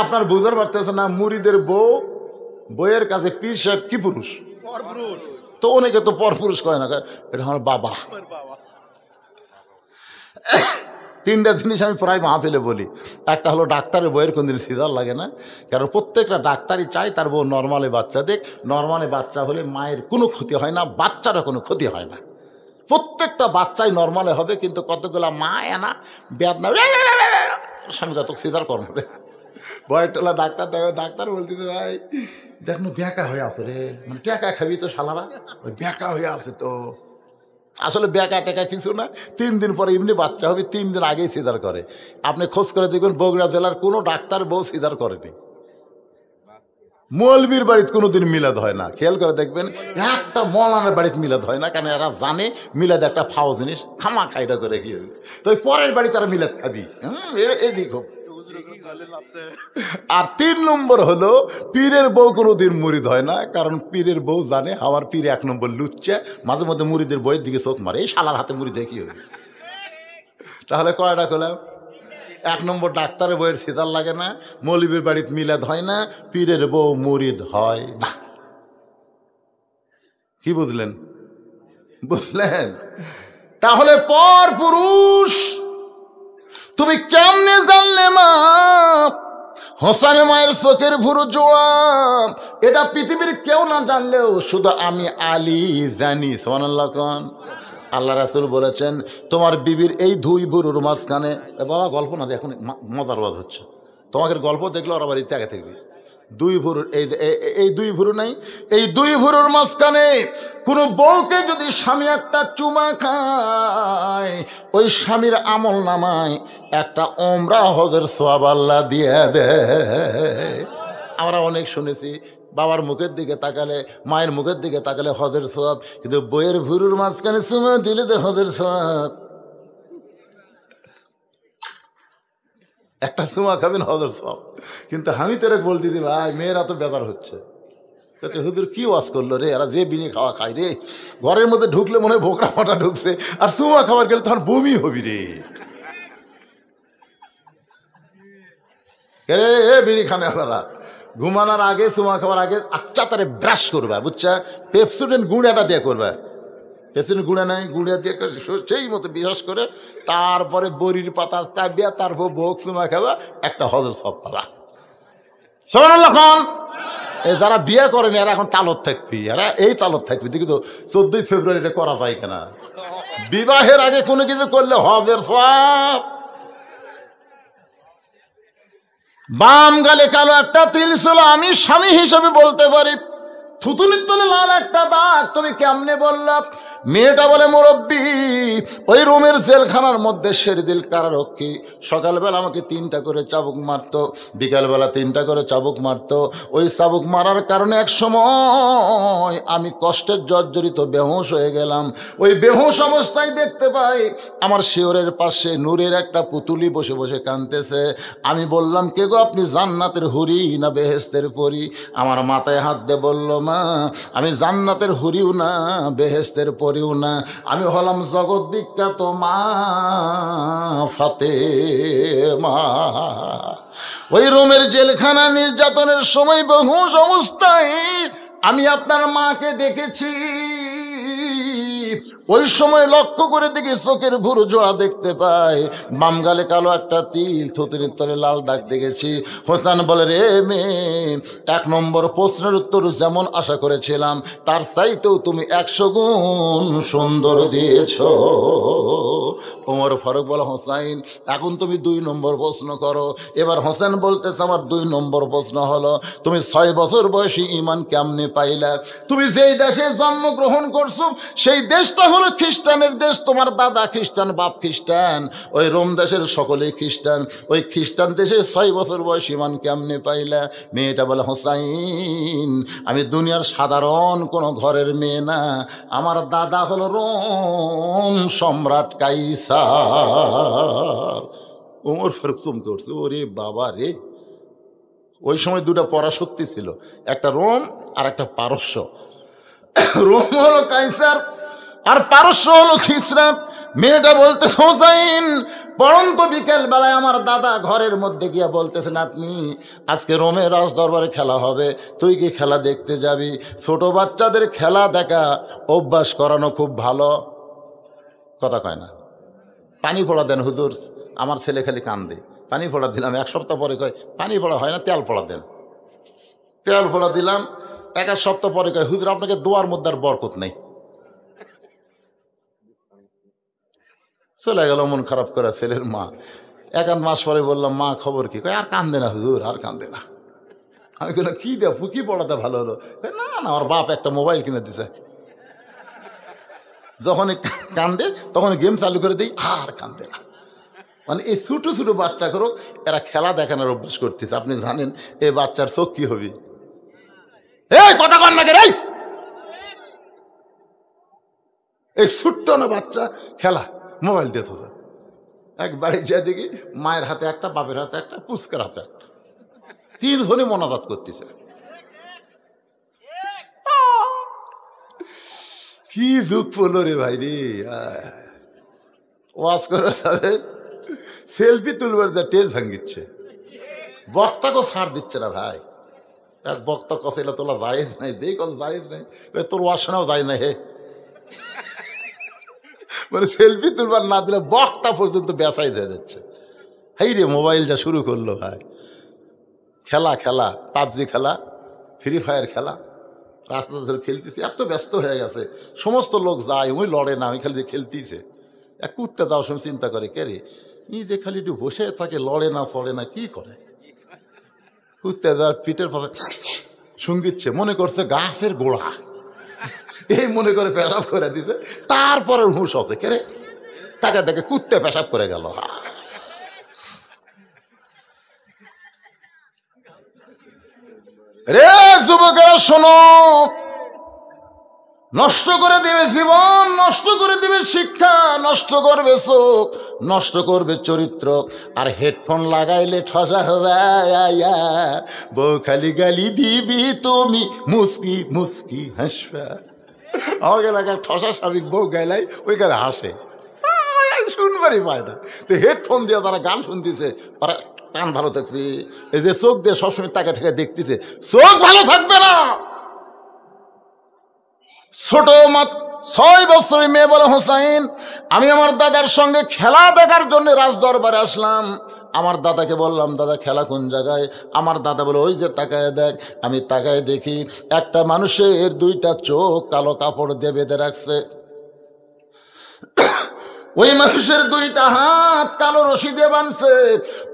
আপনার বুঝার পারতেছে না? মুরিদের বইয়ের কাছে পীর সাহেব কি পুরুষ? তো অনেকে তো পরপুরুষ কয় না, এটা আমার বাবা। 3টা জিনিস আমি প্রায় মাহফিলে বলি। একটা হলো ডাক্তারের বইয়ের কোনদিন সিজার লাগে না, কারণ প্রত্যেকটা ডাক্তারই চায় তার বউ নর্মালি বাচ্চা দেখ। নর্মালি বাচ্চা হলে মায়ের কোনো ক্ষতি হয় না, বাচ্চারও কোনো ক্ষতি হয় না। প্রত্যেকটা বাচ্চাই নর্মালে হবে, কিন্তু কতগুলা মা এনা বেদনা স্বামী কত সিজার কর্ম রে বয়টলা ডাক্তার দেখো, ডাক্তার বলতেছে ভাই দেখো ব্যাকা হয়ে আছে রে, মানে ট্যাকা খাবি তো শালারা, ওই ব্যাকা হয়ে আছে তো। আসলে ব্যাকা টেকা কিছু না, 3 দিন পরে এমনি বাচ্চা হবে, 3 দিন আগেই সিজার করে। আপনি খোঁজ করে দেখবেন বগুড়া জেলার কোনো ডাক্তার বউ সিজার করেনি। মৌলবীর বাড়িতে কোনোদিন মিলাদ হয় না, খেয়াল করে দেখবেন। একটা মৌলানার বাড়িতে মিলাদ হয় না, কারণ এরা জানে মিলাদ একটা ফাও জিনিস, খামা খাইটা করে কি হবে, তো পরের বাড়ি তারা মিলাদ খাবি। এদিক হোক আর 3 নম্বর হলো পীরের বউ কোনোদিন মুরিদ হয় না, কারণ পীরের বউ জানে আমার পীর 1 নম্বর লুচ্চা, মাঝে মধ্যে মুরিদের বইয়ের দিকে চোখ মারে, এই শালার হাতে মুড়ি দেখি হবে। তাহলে কয়টা করলাম? 1 নম্বর ডাক্তারের বইয়ের সিতার লাগে না, মৌলবীর বাড়িতে মিলাদ হয় না, পীরের বউ মুরিদ হয় না। কি বুঝলেন? বুঝলেন? তাহলে পর পুরুষ তুমি কেমনে জানলে মা হোসেন মায়ের চোখের ভুরু জোড়া? এটা পৃথিবীর কেউ না জানলেও শুধু আমি আলী জানি। সুবহানাল্লাহ কোন। আল্লাহ রাসূল বলেছেন তোমার বিবির এই 2 ভুরুর মাঝখানে, বাবা গল্প না, এখন মজার ওয়াজ হচ্ছে, তোমাকে গল্প দেখলে ওরা বাড়িতে আগে থাকবে। 2 ভুরুর এই 2 ভুরু নাই, এই 2 ভুরুর মাঝখানে কোনো বউকে যদি স্বামী একটা চুমা খায়, ওই স্বামীর আমল নামায় একটা ওমরা হজের সওয়াব আল্লাহ দিয়ে দেয়। আমরা অনেক শুনেছি বাবার মুখের দিকে তাকালে, মায়ের মুখের দিকে তাকালে হজের সওয়াব, কিন্তু বইয়ের ভুরুর মাঝখানে চুমা দিলে তো হজের সওয়াব। একটা চুমা খাবেন হজের সওয়াব। কিন্তু আমি তোরে বলতে দি ভাই, মেয়েরা তো বেজার হচ্ছে, হুজুর কি ওয়াজ করলো রে, এরা যে বিনি খাওয়া খায় রে, ঘরের মধ্যে ঢুকলে মনে হয় ভোকরা মাটা ঢুকছে, আর চুমা খাবার গেলে তখন বমি হবি রে। রে বিড়ি খানে আপনারা ঘুমানোর আগে, চুমা খাবার আগে আচ্ছা তারে ব্রাশ করবা, বুঝছা? পেপসুডেন্ট গুঁড়াটা দিয়ে করবা, পেপসুডেন্ট গুঁড়া নাই, গুঁড়া দিয়ে সেই মতো বিশ্বাস করে, তারপরে বড়ির পাতা চাবিয়া, তারপর ভোগ চুমা খাবা, একটা হজর সব পাবা। সুবহানাল্লাহ খান। যারা বিয়ে করেনি এরা এখন তালত থাকবি, এরা এই তালত থাকবি। দেখি তো 14 ফেব্রুয়ারি এটা করা যায় কিনা। বিবাহের আগে কোনো কিছু করলে হজের সওয়াব। বাম গালে কালো একটা তিল ছিল, আমি স্বামী হিসেবে বলতে পারি। থুতুনির তলে লাল একটা দাগ, তুমি কেমনে বললা? মেয়েটা বলে মুরব্বি, ওই রুমের জেলখানার মধ্যে শেরদিল কারারক্ষী সকালবেলা আমাকে 3টা করে চাবুক মারতো, বিকালবেলা 3টা করে চাবুক মারতো। ওই চাবুক মারার কারণে এক সময় আমি কষ্টের জর্জরিত বেহুশ হয়ে গেলাম। ওই বেহুশ অবস্থায় দেখতে পাই আমার শিওরের পাশে নূরের একটা পুতুলি বসে বসে কাঁদতেছে। আমি বললাম, কে গো আপনি, জান্নাতের হুরি না বেহেশতের পরি? আমার মাথায় হাত দিয়ে বলল, মা আমি জান্নাতের হুরিও না বেহেশতের পরিও না, আমি হলাম জগৎ বিখ্যাত মা ফাতেমা। ওই রোমের জেলখানা নির্যাতনের সময় বেহুশ অবস্থায় আমি আপনার মাকে দেখেছি। ওই সময় লক্ষ্য করে দেখি চোখের ভুরু জোড়া দেখতে পাই, বাম গালে কালো একটা তিল, থুতনির তলে লাল দাগ দেখেছি। হোসেন বলে, রে মেয়ে, 1 নম্বর প্রশ্নের উত্তর যেমন আশা করেছিলাম তার চাইতেও তুমি 100 গুণ সুন্দর দিয়েছ। ওমর ফারুক বলে, হোসাইন এখন তুমি 2 নম্বর প্রশ্ন করো। এবার হোসেন বলতেছে, আমার 2 নম্বর প্রশ্ন হলো, তুমি 6 বছর বয়সী ঈমান কেমনে পাইলা? তুমি যেই দেশে জন্মগ্রহণ করছো সেই দেশটা হলো খ্রিস্টানের দেশ, তোমার দাদা খ্রিস্টান, বাপ খ্রিস্টান, ওই রোম দেশের সকলেই খ্রিস্টান, ওই খ্রিস্টান দেশে 6 বছর বয়স ঈমান কেমনে পাইলা? মেয়েটা বলে, হোসাইন আমি দুনিয়ার সাধারণ কোনো ঘরের মেয়ে না, আমার দাদা হলো রোম সম্রাট কাইসার। ওমর ফারুক চমকে উঠছে, ওরে বাবা রে। ওই সময় 2টা পরাশক্তি ছিল, একটা রোম আর একটা পারস্য। রোম হলো কাইসার আর পারস্য হলো খিসরা। মেয়েটা বলতে, হোসাইন পরন্ত বিকেল বেলায় আমার দাদা ঘরের মধ্যে গিয়া বলতেছে, নাতনি আজকে রোমের রাজ দরবারে খেলা হবে, তুই কি খেলা দেখতে যাবি? ছোট বাচ্চাদের খেলা দেখা অভ্যাস করানো খুব ভালো। কথা কয় না, পানি ফোড়া দেন হুজুর, আমার ছেলে খালি কান্দে। পানি ফোড়া দিলাম, 1 সপ্তাহ পরে কয় পানি ফোড়া হয় না, তেল ফোড়া দেন। তেল ফোড়া দিলাম, 1 সপ্তাহ পরে কয় হুজুর আপনাকে দোয়ার মধ্যে আর বরকত নেই। চলে গেল মন খারাপ করে ছেলের মা। 1 মাস পরে বললাম, মা খবর কি? কয় আর কান্দে না হুজুর, আর কান্দে না। আমি বললাম, কি দেখ কি পড়াতে ভালো হলো? না না, আমার বাপ একটা মোবাইল কিনে দিছে। যখন কান্দে তখন গেম চালু করে দিই, আর কান্দে না। মানে এই ছোটো ছোটো বাচ্চা করো, এরা খেলা দেখানোর অভ্যাস করতেছে। আপনি জানেন এই বাচ্চার চোখ কি হবে? এই কথা কন না কে রে, এই ছোট্ট না বাচ্চা খেলা মোবাইল দিয়ে। এক বাড়ি যা দেখি মায়ের হাতে একটা, বাপের হাতে একটা, পুচকার হাতে একটা, তিনজনই মোনাজাত করতেছে। কি যুগ পড়লো রে ভাই রে। ওয়াজ করার সাথে সেলফি তুলবার যা টেজ ভাঙ্গিচ্ছে, বক্তাকেও ছাড় দিচ্ছে না ভাই। এক বক্তা কথা এলে তোলা জায়েজ নাই, দেই কথা জায়েজ নাই, তোর ওয়াজ শোনাও যায় না হে। মানে সেলফি তুলবার না দিলে বক্তা পর্যন্ত বেসাই হয়ে যাচ্ছে। হেই রে মোবাইল যা শুরু করলো ভাই, খেলা খেলা, পাবজি খেলা, ফ্রি ফায়ার খেলা, রাস্তা ধরে খেলতেছি, এত ব্যস্ত হয়ে গেছে। সমস্ত লোক যায়, ওই লড়ে না, ওই খালি খেলতেছে। এক কুত্তে যাওয়ার সময় চিন্তা করে, কে রে ই যে খালি একটু বসে থাকে, লড়ে না চড়ে না, কি করে? কুত্তে যাওয়ার পিঠের পাশে সঙ্গীতছে, মনে করছে গাছের গোড়া, এই মনে করে পেশাব করে দিছে। তারপরে হুঁশ আছে, কে রে তাকে দেখে কুত্তে পেশাব করে গেল। রে যুবকেরা শোনো, নষ্ট করে দেবে জীবন, নষ্ট করে দেবে শিক্ষা, নষ্ট করবে চোখ, নষ্ট করবে চরিত্র। আর হেডফোন লাগাইলে ঠসা হবে, বউ খালি গালি দিবি তুমি মুস্কি মুস্কি হাসবা। আমাকে এলাকায় ঠসা স্বাভাবিক বউ গাইলাই ওইখানে হাসে, শুনবারই পায় না। তো হেডফোন দিয়ে তারা গান শুনতেছে, তারা কান ভালো থাকবে, এই যে চোখ দিয়ে সবসময় তাকে থেকে দেখতেছে, চোখ ভালো থাকবে না। ছোট 6 বছরের মেয়ে বলে, হোসাইন আমি আমার দাদার সঙ্গে খেলা দেখার জন্য রাজ দরবারে আসলাম। আমার দাদাকে বললাম, দাদা খেলা কোন জায়গায়? আমার দাদা বলে, ওই যে তাকায় দেখ। আমি তাকায় দেখি একটা মানুষের 2টা চোখ কালো কাপড় দিয়ে বেঁধে রাখছে, ওই মানুষের 2টা হাত কালো রশি দিয়ে বাঁধছে,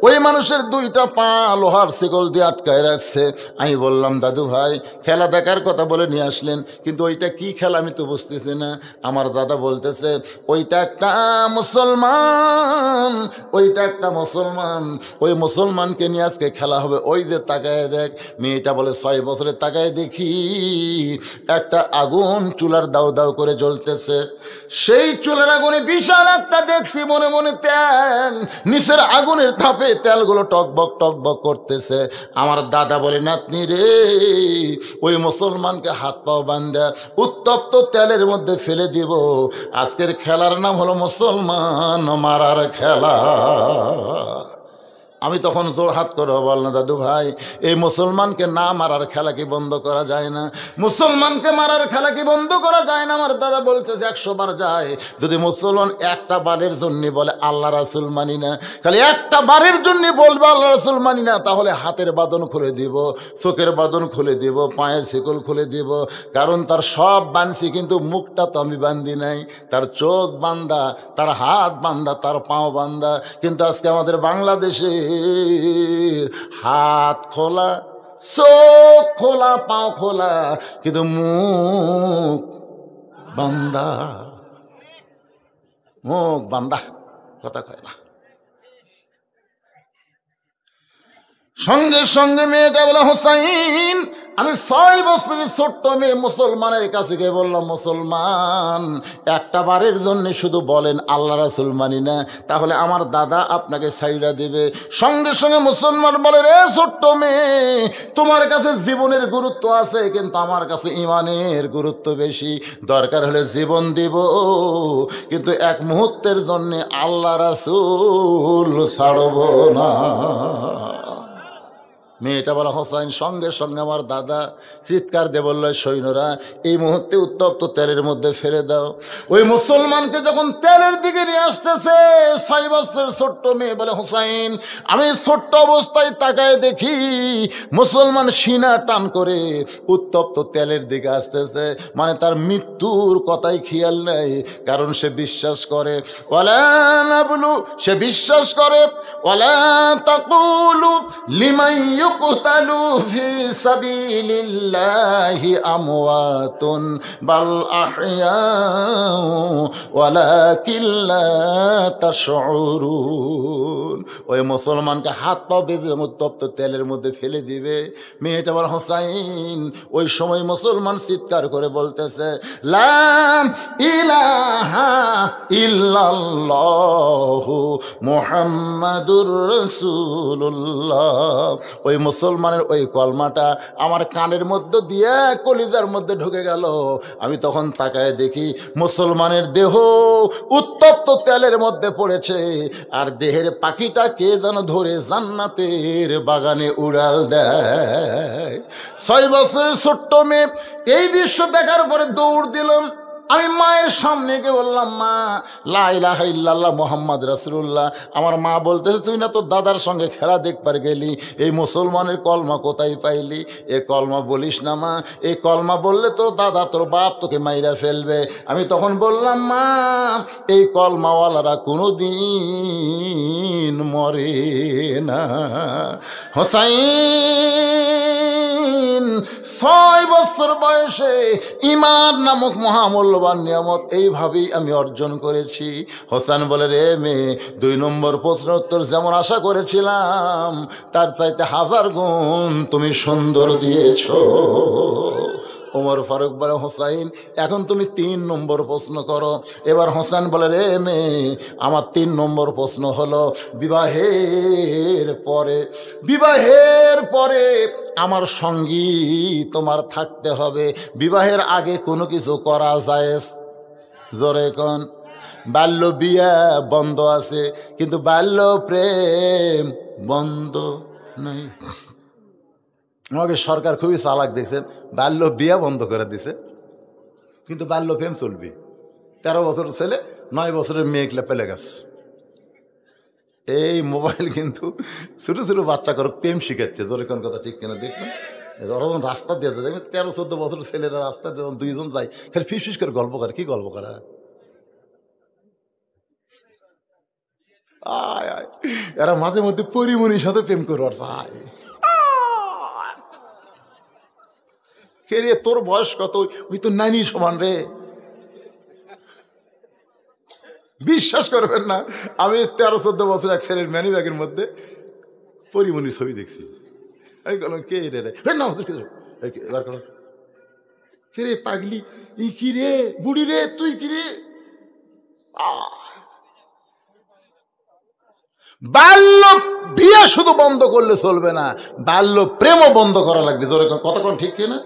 ওই মানুষের 2টা পা লোহার শিকল দিয়ে আটকায় রাখছে। আমি বললাম, দাদু ভাই খেলা দেখার কথা বলে নিয়ে আসলেন, কিন্তু ওইটা কি খেলা আমি তো বুঝতেছি না। আমার দাদা বলতেছে, ওইটা একটা মুসলমান, ওইটা একটা মুসলমান, ওই মুসলমানকে নিয়ে আজকে খেলা হবে। ওই যে তাকায় দেখ। মেয়েটা বলে, 6 বছরে তাকায় দেখি একটা আগুন চুলার দাউ দাউ করে জ্বলতেছে। সেই চুলার আগুনে বিশাল একটা দেখছি, মনে মনে তেল, নিচের আগুনের তাপে তেলগুলো টকবক টকবক করতেছে। আমার দাদা বলে, নাতনি রে ওই মুসলমানকে হাত পাও বান্ধা উত্তপ্ত তেলের মধ্যে ফেলে দিব। আজকের খেলার নাম হলো মুসলমান মারার খেলা। আমি তখন জোড়হাত করে বললাম, দাদু ভাই এই মুসলমানকে না মারার খেলা কি বন্ধ করা যায় না? মুসলমানকে মারার খেলা কি বন্ধ করা যায় না? আমার দাদা বলতেছে 100 বার যায়। যদি মুসলমান একটা বারের জন্য বলে আল্লাহ রাসুল মানি না, খালি একটা বারের জন্য বলবে আল্লাহ রাসুল মানি না, তাহলে হাতের বাঁধন খুলে দিব, চোখের বাঁধন খুলে দিব, পায়ের শিকল খুলে দিব। কারণ তার সব বাঁধছি, কিন্তু মুখটা তো আমি বান্ধি নাই। তার চোখ বান্ধা, তার হাত বান্ধা, তার পাও বান্ধা। কিন্তু আজকে আমাদের বাংলাদেশে হাত খোলা, চোখ খোলা, পাও খোলা, কিন্তু মুখ বান্দা, মুখ বান্দা, কথা কয় না। সঙ্গে সঙ্গে মেয়েটা বলে, হোসাইন আমি 6 বছরের ছোট্ট মেয়ে মুসলমানের কাছে গিয়ে বললাম, মুসলমান একটা বারের জন্য শুধু বলেন আল্লাহ রাসুল মানি না, তাহলে আমার দাদা আপনাকে ছাইড়া দিবে। সঙ্গে সঙ্গে মুসলমান বলে, রে ছোট্ট মেয়ে তোমার কাছে জীবনের গুরুত্ব আছে, কিন্তু আমার কাছে ইমানের গুরুত্ব বেশি। দরকার হলে জীবন দিব, কিন্তু এক মুহূর্তের জন্য আল্লাহ রাসুল ছাড়ব না। মেয়েটা বলা, হোসাইন সঙ্গে সঙ্গে আমার দাদা চিৎকার দিয়ে বলল, সৈন্যরা এই মুহূর্তে উত্তপ্ত তেলের মধ্যে ফেলে দাও। ওই মুসলমানকে যখন তেলের দিকে নিয়ে আসতেছে, 6 বছরের ছোট্ট মেয়ে বলে, হোসাইন আমি ছোট্ট অবস্থায় তাকায় দেখি মুসলমান সিনা টান করে উত্তপ্ত তেলের দিকে আসতেছে। মানে তার মৃত্যুর কথাই খেয়াল নেই, কারণ সে বিশ্বাস করে ওয়ালা নাবলু, সে বিশ্বাস করে ওয়ালা তাকুলু লিমান ইউকতালু ফি সাবিলিল্লাহি আমওয়াতুন বাল আহইয়াউ ওয়ালাকিন লা তাশউরুন। ওই মুসলমানকে হাত পা বেঁধে উত্তপ্ত তেলের মধ্যে ফেলে দিবে। মেয়েটা বলে, হোসাইন। ওই সময় মুসলমান চিৎকার করে বলতেছে, লা ইলাহা ইল্লাল্লাহু মুহাম্মাদুর রাসূলুল্লাহ। ওই মুসলমানের ওই কলমাটা আমার কানের মধ্যে দিয়ে কলিজার মধ্যে ঢুকে গেল। আমি তখন তাকায় দেখি মুসলমানের দেহ উত্তপ্ত তেলের মধ্যে পড়েছে, আর দেহের পাখিটা কে যেন ধরে জান্নাতের বাগানে উড়াল দেয়। 6 বছরের ছোট্ট মেয়ে এই দৃশ্য দেখার পরে দৌড় দিলাম। আমি মায়ের সামনে গিয়ে বললাম, মা, লা ইলাহা ইল্লাল্লাহ মুহাম্মদ রাসূলুল্লাহ। আমার মা বলতেছে, তুই না তোর দাদার সঙ্গে খেলা দেখবার গেলি, এই মুসলমানের কলমা কোথায় পাইলি? এ কলমা বলিস না মা, এই কলমা বললে তো দাদা তোর বাপ তোকে মাইরা ফেলবে। আমি তখন বললাম, মা, এই কলমাওয়ালারা কোনো দিন মরে না। হোসাইন 6 বছর বয়সে ঈমান নামক মহামূল্যবান নিয়ামত এইভাবেই আমি অর্জন করেছি। হোসেন বলে, রে মেয়ে, 2 নম্বর প্রশ্নের উত্তর যেমন আশা করেছিলাম তার চাইতে 1000 গুণ তুমি সুন্দর দিয়েছ। ওমর ফারুক বলে, হোসাইন, এখন তুমি 3 নম্বর প্রশ্ন করো। এবার হোসেন বলে, রে মেয়ে, আমার 3 নম্বর প্রশ্ন হলো, বিবাহের পরে আমার সঙ্গী তোমার থাকতে হবে। বিবাহের আগে কোনো কিছু করা যায়? জোরে কোন? বাল্য বিয়া বন্ধ আছে, কিন্তু বাল্য প্রেম বন্ধ নেই। আমাকে সরকার খুবই চালাক দেখছেন, বাল্য বিয়া বন্ধ করে দিছে, কিন্তু বাল্য প্রেম চলবে। 13 বছর ছেলে 9 বছরের মেয়েগুলো পেলে গেছে। এই মোবাইল কিন্তু ছোটো ছোটো বাচ্চা করে প্রেম শিখাচ্ছে। জোরে কোন কথা ঠিক কিনা দেখবেন? যখন রাস্তা দিয়ে দেখবেন 13-14 বছরের ছেলেরা রাস্তা দিয়ে 2 জন যায়, খালি ফিস করে গল্প করে। কি গল্প করা? এরা মাঝে মধ্যে পরিমণির সাথে প্রেম করবার চায়। কে রে, তোর বয়স কত? ওই তো নানি সমান রে। বিশ্বাস করবেন না, আমি 13-14 বছর এক ছেলের ম্যানি ব্যাগের মধ্যে পরিমণির ছবি দেখছি। আমি বললাম, কে রে? এবার কর, কে রে পাগলি? ই কি রে, বুড়ি রে, তুই কি রে? বাল্য বিয়ে শুধু বন্ধ করলে চলবে না, বাল্য প্রেমও বন্ধ করা লাগবে। কতক্ষণ ঠিক কিনা?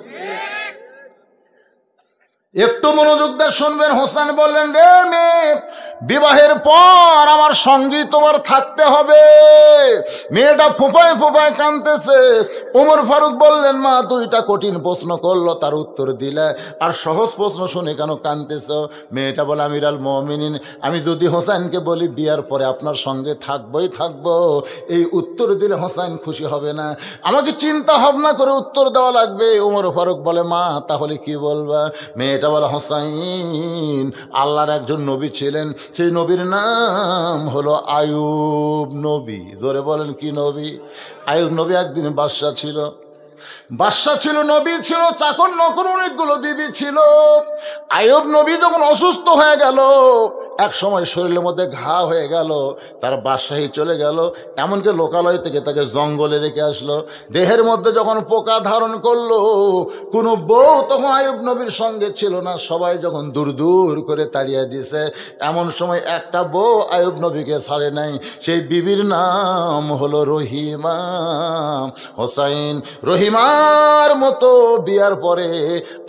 একটু মনোযোগ দিয়ে শুনবেন। হোসেন বললেন, রে মেয়ে, বিবাহের পর আমার সঙ্গী তোমার থাকতে হবে। মেয়েটা ফোঁপায় ফোঁপায় কাঁদতেছে। ওমর ফারুক বললেন, মা, 2টা কঠিন প্রশ্ন করলো, তার উত্তর দিলে, আর সহজ প্রশ্ন শুনে কেন কাঁদতেছ? মেয়েটা বলে, আমিরাল মুমিনিন, আমি যদি হোসেনকে বলি বিয়ার পরে আপনার সঙ্গে থাকবই থাকবো, এই উত্তর দিলে হোসেন খুশি হবে না, আমাকে চিন্তা ভাবনা করে উত্তর দেওয়া লাগবে। ওমর ফারুক বলে, মা, তাহলে কি বলবা? মেয়েটা বলে, হোসাইন, আল্লাহর একজন নবী ছিলেন, সেই নবীর নাম হলো আয়ুব নবী। জোরে বলেন, কি নবী? আয়ুব নবী একদিন বাদশা ছিল, নবী ছিল, চাকর নকর অনেকগুলো বিবি ছিল। আয়ুব নবী যখন অসুস্থ হয়ে গেল, এক সময় শরীরের মধ্যে ঘা হয়ে গেল, তার বাদশাহী চলে গেল, এমনকি লোকালয় থেকে তাকে জঙ্গলে রেখে আসলো। দেহের মধ্যে যখন পোকা ধারণ করলো, কোনো বউ তখন আয়ুব নবীর সঙ্গে ছিল না, সবাই যখন দূর দূর করে তাড়িয়ে দিয়েছে, এমন সময় একটা বউ আয়ুব নবীকে ছাড়ে নাই। সেই বিবির নাম হলো রহিমা। হোসাইন, রহিমার মতো বিয়ার পরে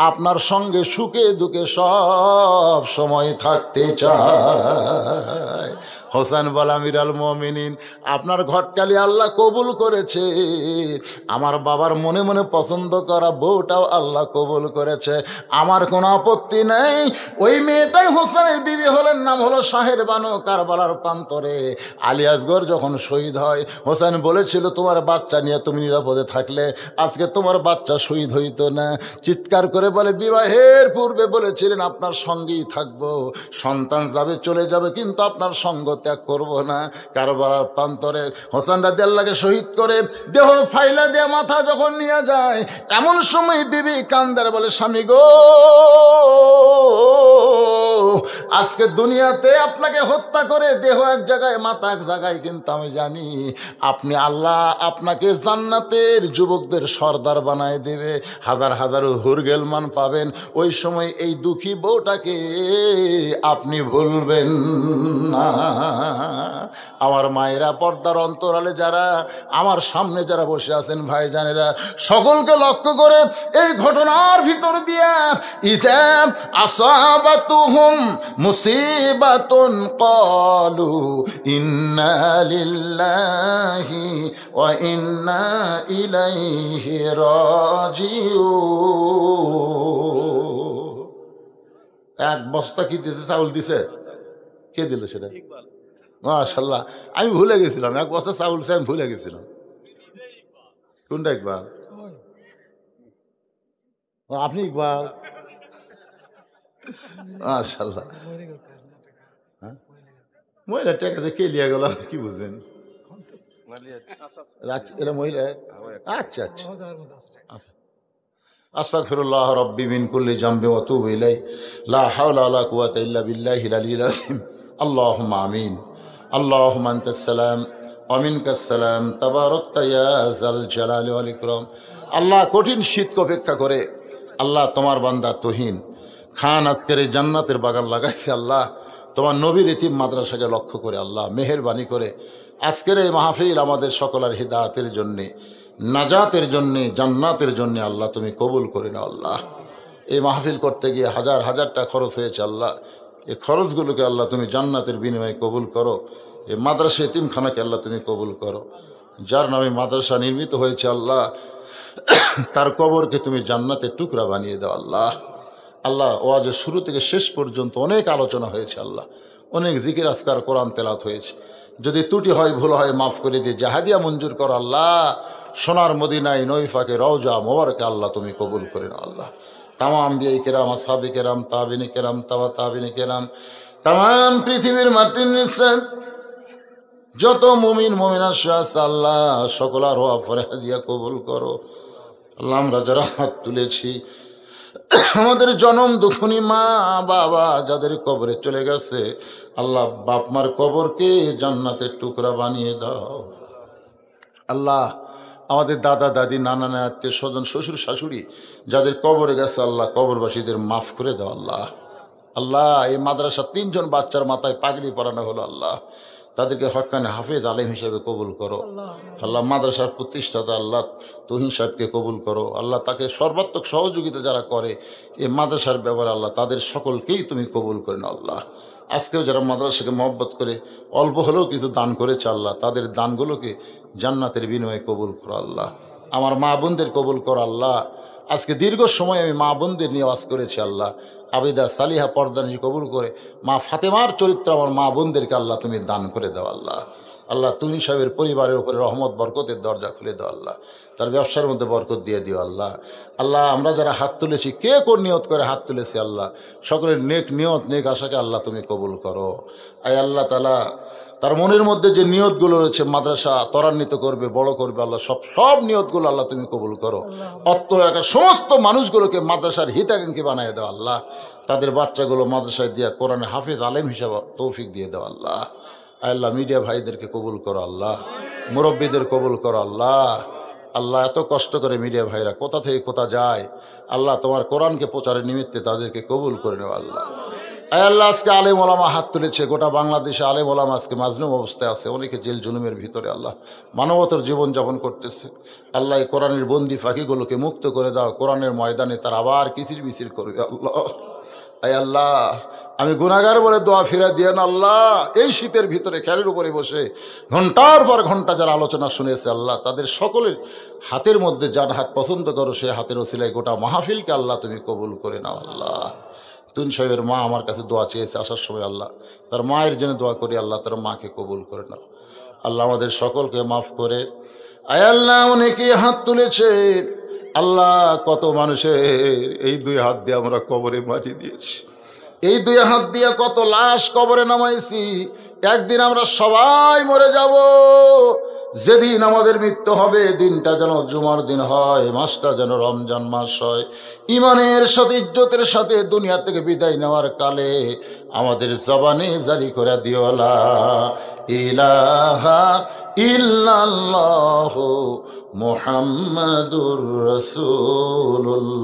আপনার সঙ্গে সুখে দুঃখে সব সময় থাকতে চায়। হোসেন বলে, আমিরাল মুমিনিন, আপনার ঘটকালি আল্লাহ কবুল করেছে, আমার বাবার মনে মনে পছন্দ করা বউটাও আল্লাহ কবুল করেছে, আমার কোনো আপত্তি নেই। ওই মেয়েটাই হোসেনের বিবি হলেন, নাম হলো শাহের বানু। কারবালার প্রান্তরে আলী আসগর যখন শহীদ হয়, হোসেন বলেছিল, তোমার বাচ্চা নিয়ে তুমি নিরাপদে থাকলে আজকে তোমার বাচ্চা শহীদ হইতো না। চিৎকার করে বলে, বিবাহের পূর্বে বলেছিলেন আপনার সঙ্গেই থাকবো, সন্তান যাবে চলে যাবে, কিন্তু আপনার সঙ্গ ত্যাগ করব না। কারবালার প্রান্তরে হোসেন রাদিয়াল্লাহকে শহীদ করে দেহ ফাইলা দিয়ে মাথা যখন নিয়ে যায়, এমন সময় বিবি কান্দার বলে, স্বামী গো, আজকে দুনিয়াতে আপনাকে হত্যা করে দেহ এক জায়গায় মাথা এক জায়গায়, কিন্তু আমি জানি আপনি আল্লাহ আপনাকে জান্নাতের যুবকদের সর্দার বানায় দেবে, হাজার হাজার হুরগেলমান পাবেন। ওই সময় এই দুঃখী বউটাকে আপনি ভুলবেন না। আমার মায়েরা, পর্দার অন্তরালে যারা, আমার সামনে যারা বসে আছেন ভাইজানেরা, সকলকে লক্ষ্য করে এই ঘটনার ভিতর দিয়া ইসা আসাবাতুহুম মুসিবাতুন ক্বালু ইন্না লিল্লাহি ওয়া ইন্না ইলাইহি রাজিউন। এক বস্তা কি দিছে? চাউল দিছে? কে দিল সেটা? মাশাআল্লাহ, আমি ভুলে গেছিলাম, এক বস্তা চাউল আমি ভুলে গেছিলাম। কোনটা ইকবাল? আপনি ইকবাল? মাশাআল্লাহ। মহিলা টাকা কে লিয়া গেল কি বুঝবেন? এরা মহিলা? আচ্ছা আচ্ছা। আস্তাগফিরুল্লাহ রাব্বি মিন কুল্লি জামবি ওয়া আতুবু ইলাইহি লা হাওলা ওয়া লা কুওয়াতা ইল্লা বিল্লাহিল আলিয়্যিল আযীম। আল্লাহুম্মা আমিন। আল্লাহুম্মা আনতাস সালাম ওয়া মিনকাস সালাম তাবারাকতা ইয়া যাল জালালি ওয়াল ইকরাম। আল্লাহ, কঠিন শীতকে উপেক্ষা করে আল্লাহ তোমার বান্দা তুহিন খান আজকের এই জান্নাতের বাগান লাগাইছে। আল্লাহ, তোমার নবীর ইতিম মাদ্রাসাকে লক্ষ্য করে আল্লাহ মেহেরবানি করে আজকের এই মাহফিল আমাদের সকলের হিদায়াতের জন্যে, নাজাতের জন্যে, জান্নাতের জন্যে আল্লাহ তুমি কবুল করে নাও। আল্লাহ, এই মাহফিল করতে গিয়ে হাজার হাজার টাকা খরচ হয়েছে আল্লাহ, এই খরচগুলোকে আল্লাহ তুমি জান্নাতের বিনিময়ে কবুল করো। এই মাদ্রাসা এতিমখানাকে আল্লাহ তুমি কবুল করো। যার নামে মাদ্রাসা নির্মিত হয়েছে আল্লাহ, তার কবরকে তুমি জান্নাতের টুকরা বানিয়ে দাও। আল্লাহ, আল্লাহ ওয়াজের শুরু থেকে শেষ পর্যন্ত অনেক আলোচনা হয়েছে আল্লাহ, অনেক জিকির আজকার কোরআন তেলাওয়াত হয়েছে। যদি ত্রুটি হয়, ভুল হয়, মাফ করে দিয়ে জাহাদিয়া মঞ্জুর করো আল্লাহ। সোনার মদিনায় নৈফাকে রওজা মোবারকে আল্লাহ তুমি কবুল করে নাও। আল্লাহ, তামাম আম্বিয়ায়ে কেরাম, আসহাবে কেরাম, তাবিনে কেরাম, তাবা তাবিনে কেরাম, তামাম পৃথিবীর মাটির নিচে যত মুমিন মুমিনাত আছে আল্লাহ, সকলার ওয়া ফরহাদিয়া কবুল করো। আল্লাহ, আমরা যারা হাত তুলেছি, আমাদের জনম দুখুনি মা বাবা যাদের কবরে চলে গেছে আল্লাহ, বাপ মার কবরকে জান্নাতের টুকরা বানিয়ে দাও। আল্লাহ, আমাদের দাদা দাদি, নানা নানা, আত্মীয় স্বজন, শ্বশুর শাশুড়ি যাদের কবরে গেছে আল্লাহ, কবরবাসীদের মাফ করে দাও। আল্লাহ, আল্লাহ, এই মাদ্রাসা 3 জন বাচ্চার মাথায় পাগড়ি পরানো হলো আল্লাহ, তাদেরকে হক্কানে হাফেজ আলেম হিসেবে কবুল করো। আল্লাহ, মাদ্রাসার প্রতিষ্ঠাতা আল্লাহ তুহিন সাহেবকে কবুল করো। আল্লাহ, তাকে সর্বাত্মক সহযোগিতা যারা করে এই মাদ্রাসার ব্যাপারে আল্লাহ, তাদের সকলকেই তুমি কবুল করে নাও। আল্লাহ, আজকেও যারা মাদ্রাসাকে মহব্বত করে অল্প হলেও কিছু দান করেছে আল্লাহ, তাদের দানগুলোকে জান্নাতের বিনিময়ে কবুল করো। আল্লাহ, আমার মা বোনদের কবুল করো। আল্লাহ, আজকে দীর্ঘ সময় আমি মা বোনদের নিয়ে ওয়াজ করেছি আল্লাহ, আবিদা সালিহা পর্দানিজি কবুল করে মা ফাতেমার চরিত্র আমার মা বোনদেরকে আল্লাহ তুমি দান করে দাও। আল্লাহ, আল্লাহ তুহিন সাহেবের পরিবারের উপরে রহমত বরকতের দরজা খুলে দাও। আল্লাহ, তার ব্যবসার মধ্যে বরকত দিয়ে দিও। আল্লাহ, আল্লাহ, আমরা যারা হাত তুলেছি, কে কোন নিয়ত করে হাত তুলেছি আল্লাহ, সকলের নেক নিয়ত নেক আশাকে আল্লাহ তুমি কবুল করো। আয় আল্লাহ তাআলা, তার মনের মধ্যে যে নিয়তগুলো রয়েছে মাদ্রাসা ত্বরান্বিত করবে, বড় করবে আল্লাহ, সব নিয়তগুলো আল্লাহ তুমি কবুল করো। অত্র এলাকার সমস্ত মানুষগুলোকে মাদ্রাসার হিতাকাঙ্ক্ষী বানিয়ে দাও। আল্লাহ, তাদের বাচ্চাগুলো মাদ্রাসায় দিয়া কোরআনে হাফেজ আলেম হিসাবে তৌফিক দিয়ে দাও। আল্লাহ, আল্লাহ, মিডিয়া ভাইদেরকে কবুল করো। আল্লাহ, মুরব্বীদের কবুল করো। আল্লাহ, আল্লাহ, এত কষ্ট করে মিডিয়া ভাইরা কোথা থেকে কোথা যায় আল্লাহ, তোমার কোরআনকে প্রচারের নিমিত্তে তাদেরকে কবুল করে নেও। আল্লাহ, আল্লাহ, আজকে আলেম ওলামা হাত তুলেছে, গোটা বাংলাদেশে আলেম ওলামা আজকে মাজলুম অবস্থায় আছে, অনেকে জেল জুলুমের ভিতরে আল্লাহ মানবতার জীবনযাপন করতেছে। আল্লাহ, এই কোরআনের বন্দি ফাঁকিগুলোকে মুক্ত করে দাও, কোরআনের ময়দানে তার আবার কিচির মিচির করবে। আল্লাহ, আল্লাহ, আমি গুনাহগার বলে দোয়া ফিরা দিয়ে না আল্লাহ, এই শীতের ভিতরে খেলের উপরে বসে ঘন্টার পর ঘন্টা যারা আলোচনা শুনেছে আল্লাহ, তাদের সকলের হাতের মধ্যে যার হাত পছন্দ করো সে হাতের ওসিলায় গোটা মাহফিলকে আল্লাহ তুমি কবুল করে নাও। আল্লাহ, তুহিন সাহেবের মা আমার কাছে দোয়া চেয়েছে আসার সময় আল্লাহ, তার মায়ের জন্য দোয়া করি আল্লাহ, তার মাকে কবুল করে নাও। আল্লাহ, আমাদের সকলকে মাফ করে। আয় আল্লাহ, অনেকে হাত তুলেছে আল্লাহ, কত মানুষের এই 2 হাত দিয়ে আমরা কবরে মাটি দিয়েছি, এই 2 হাত দিয়ে কত লাশ কবরে নামাইছি, একদিন আমরা সবাই মরে যাব। যেদিন আমাদের মৃত্যু হবে দিনটা যেন জুমার দিন হয়, মাসটা যেন রমজান মাস হয়। ইমানের সাথে ইজ্জতের সাথে দুনিয়া থেকে বিদায় নেওয়ার কালে আমাদের জবানে জারি করে দিও লা ইলাহা ইল্লাল্লাহু মুহাম্মাদুর রাসূলুল্লাহ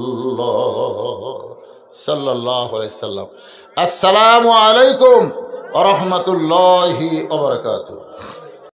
সাল্লাল্লাহু আলাইহি সাল্লাম। আসসালামু আলাইকুম ওয়া রাহমাতুল্লাহি ওয়া বারাকাতুহু।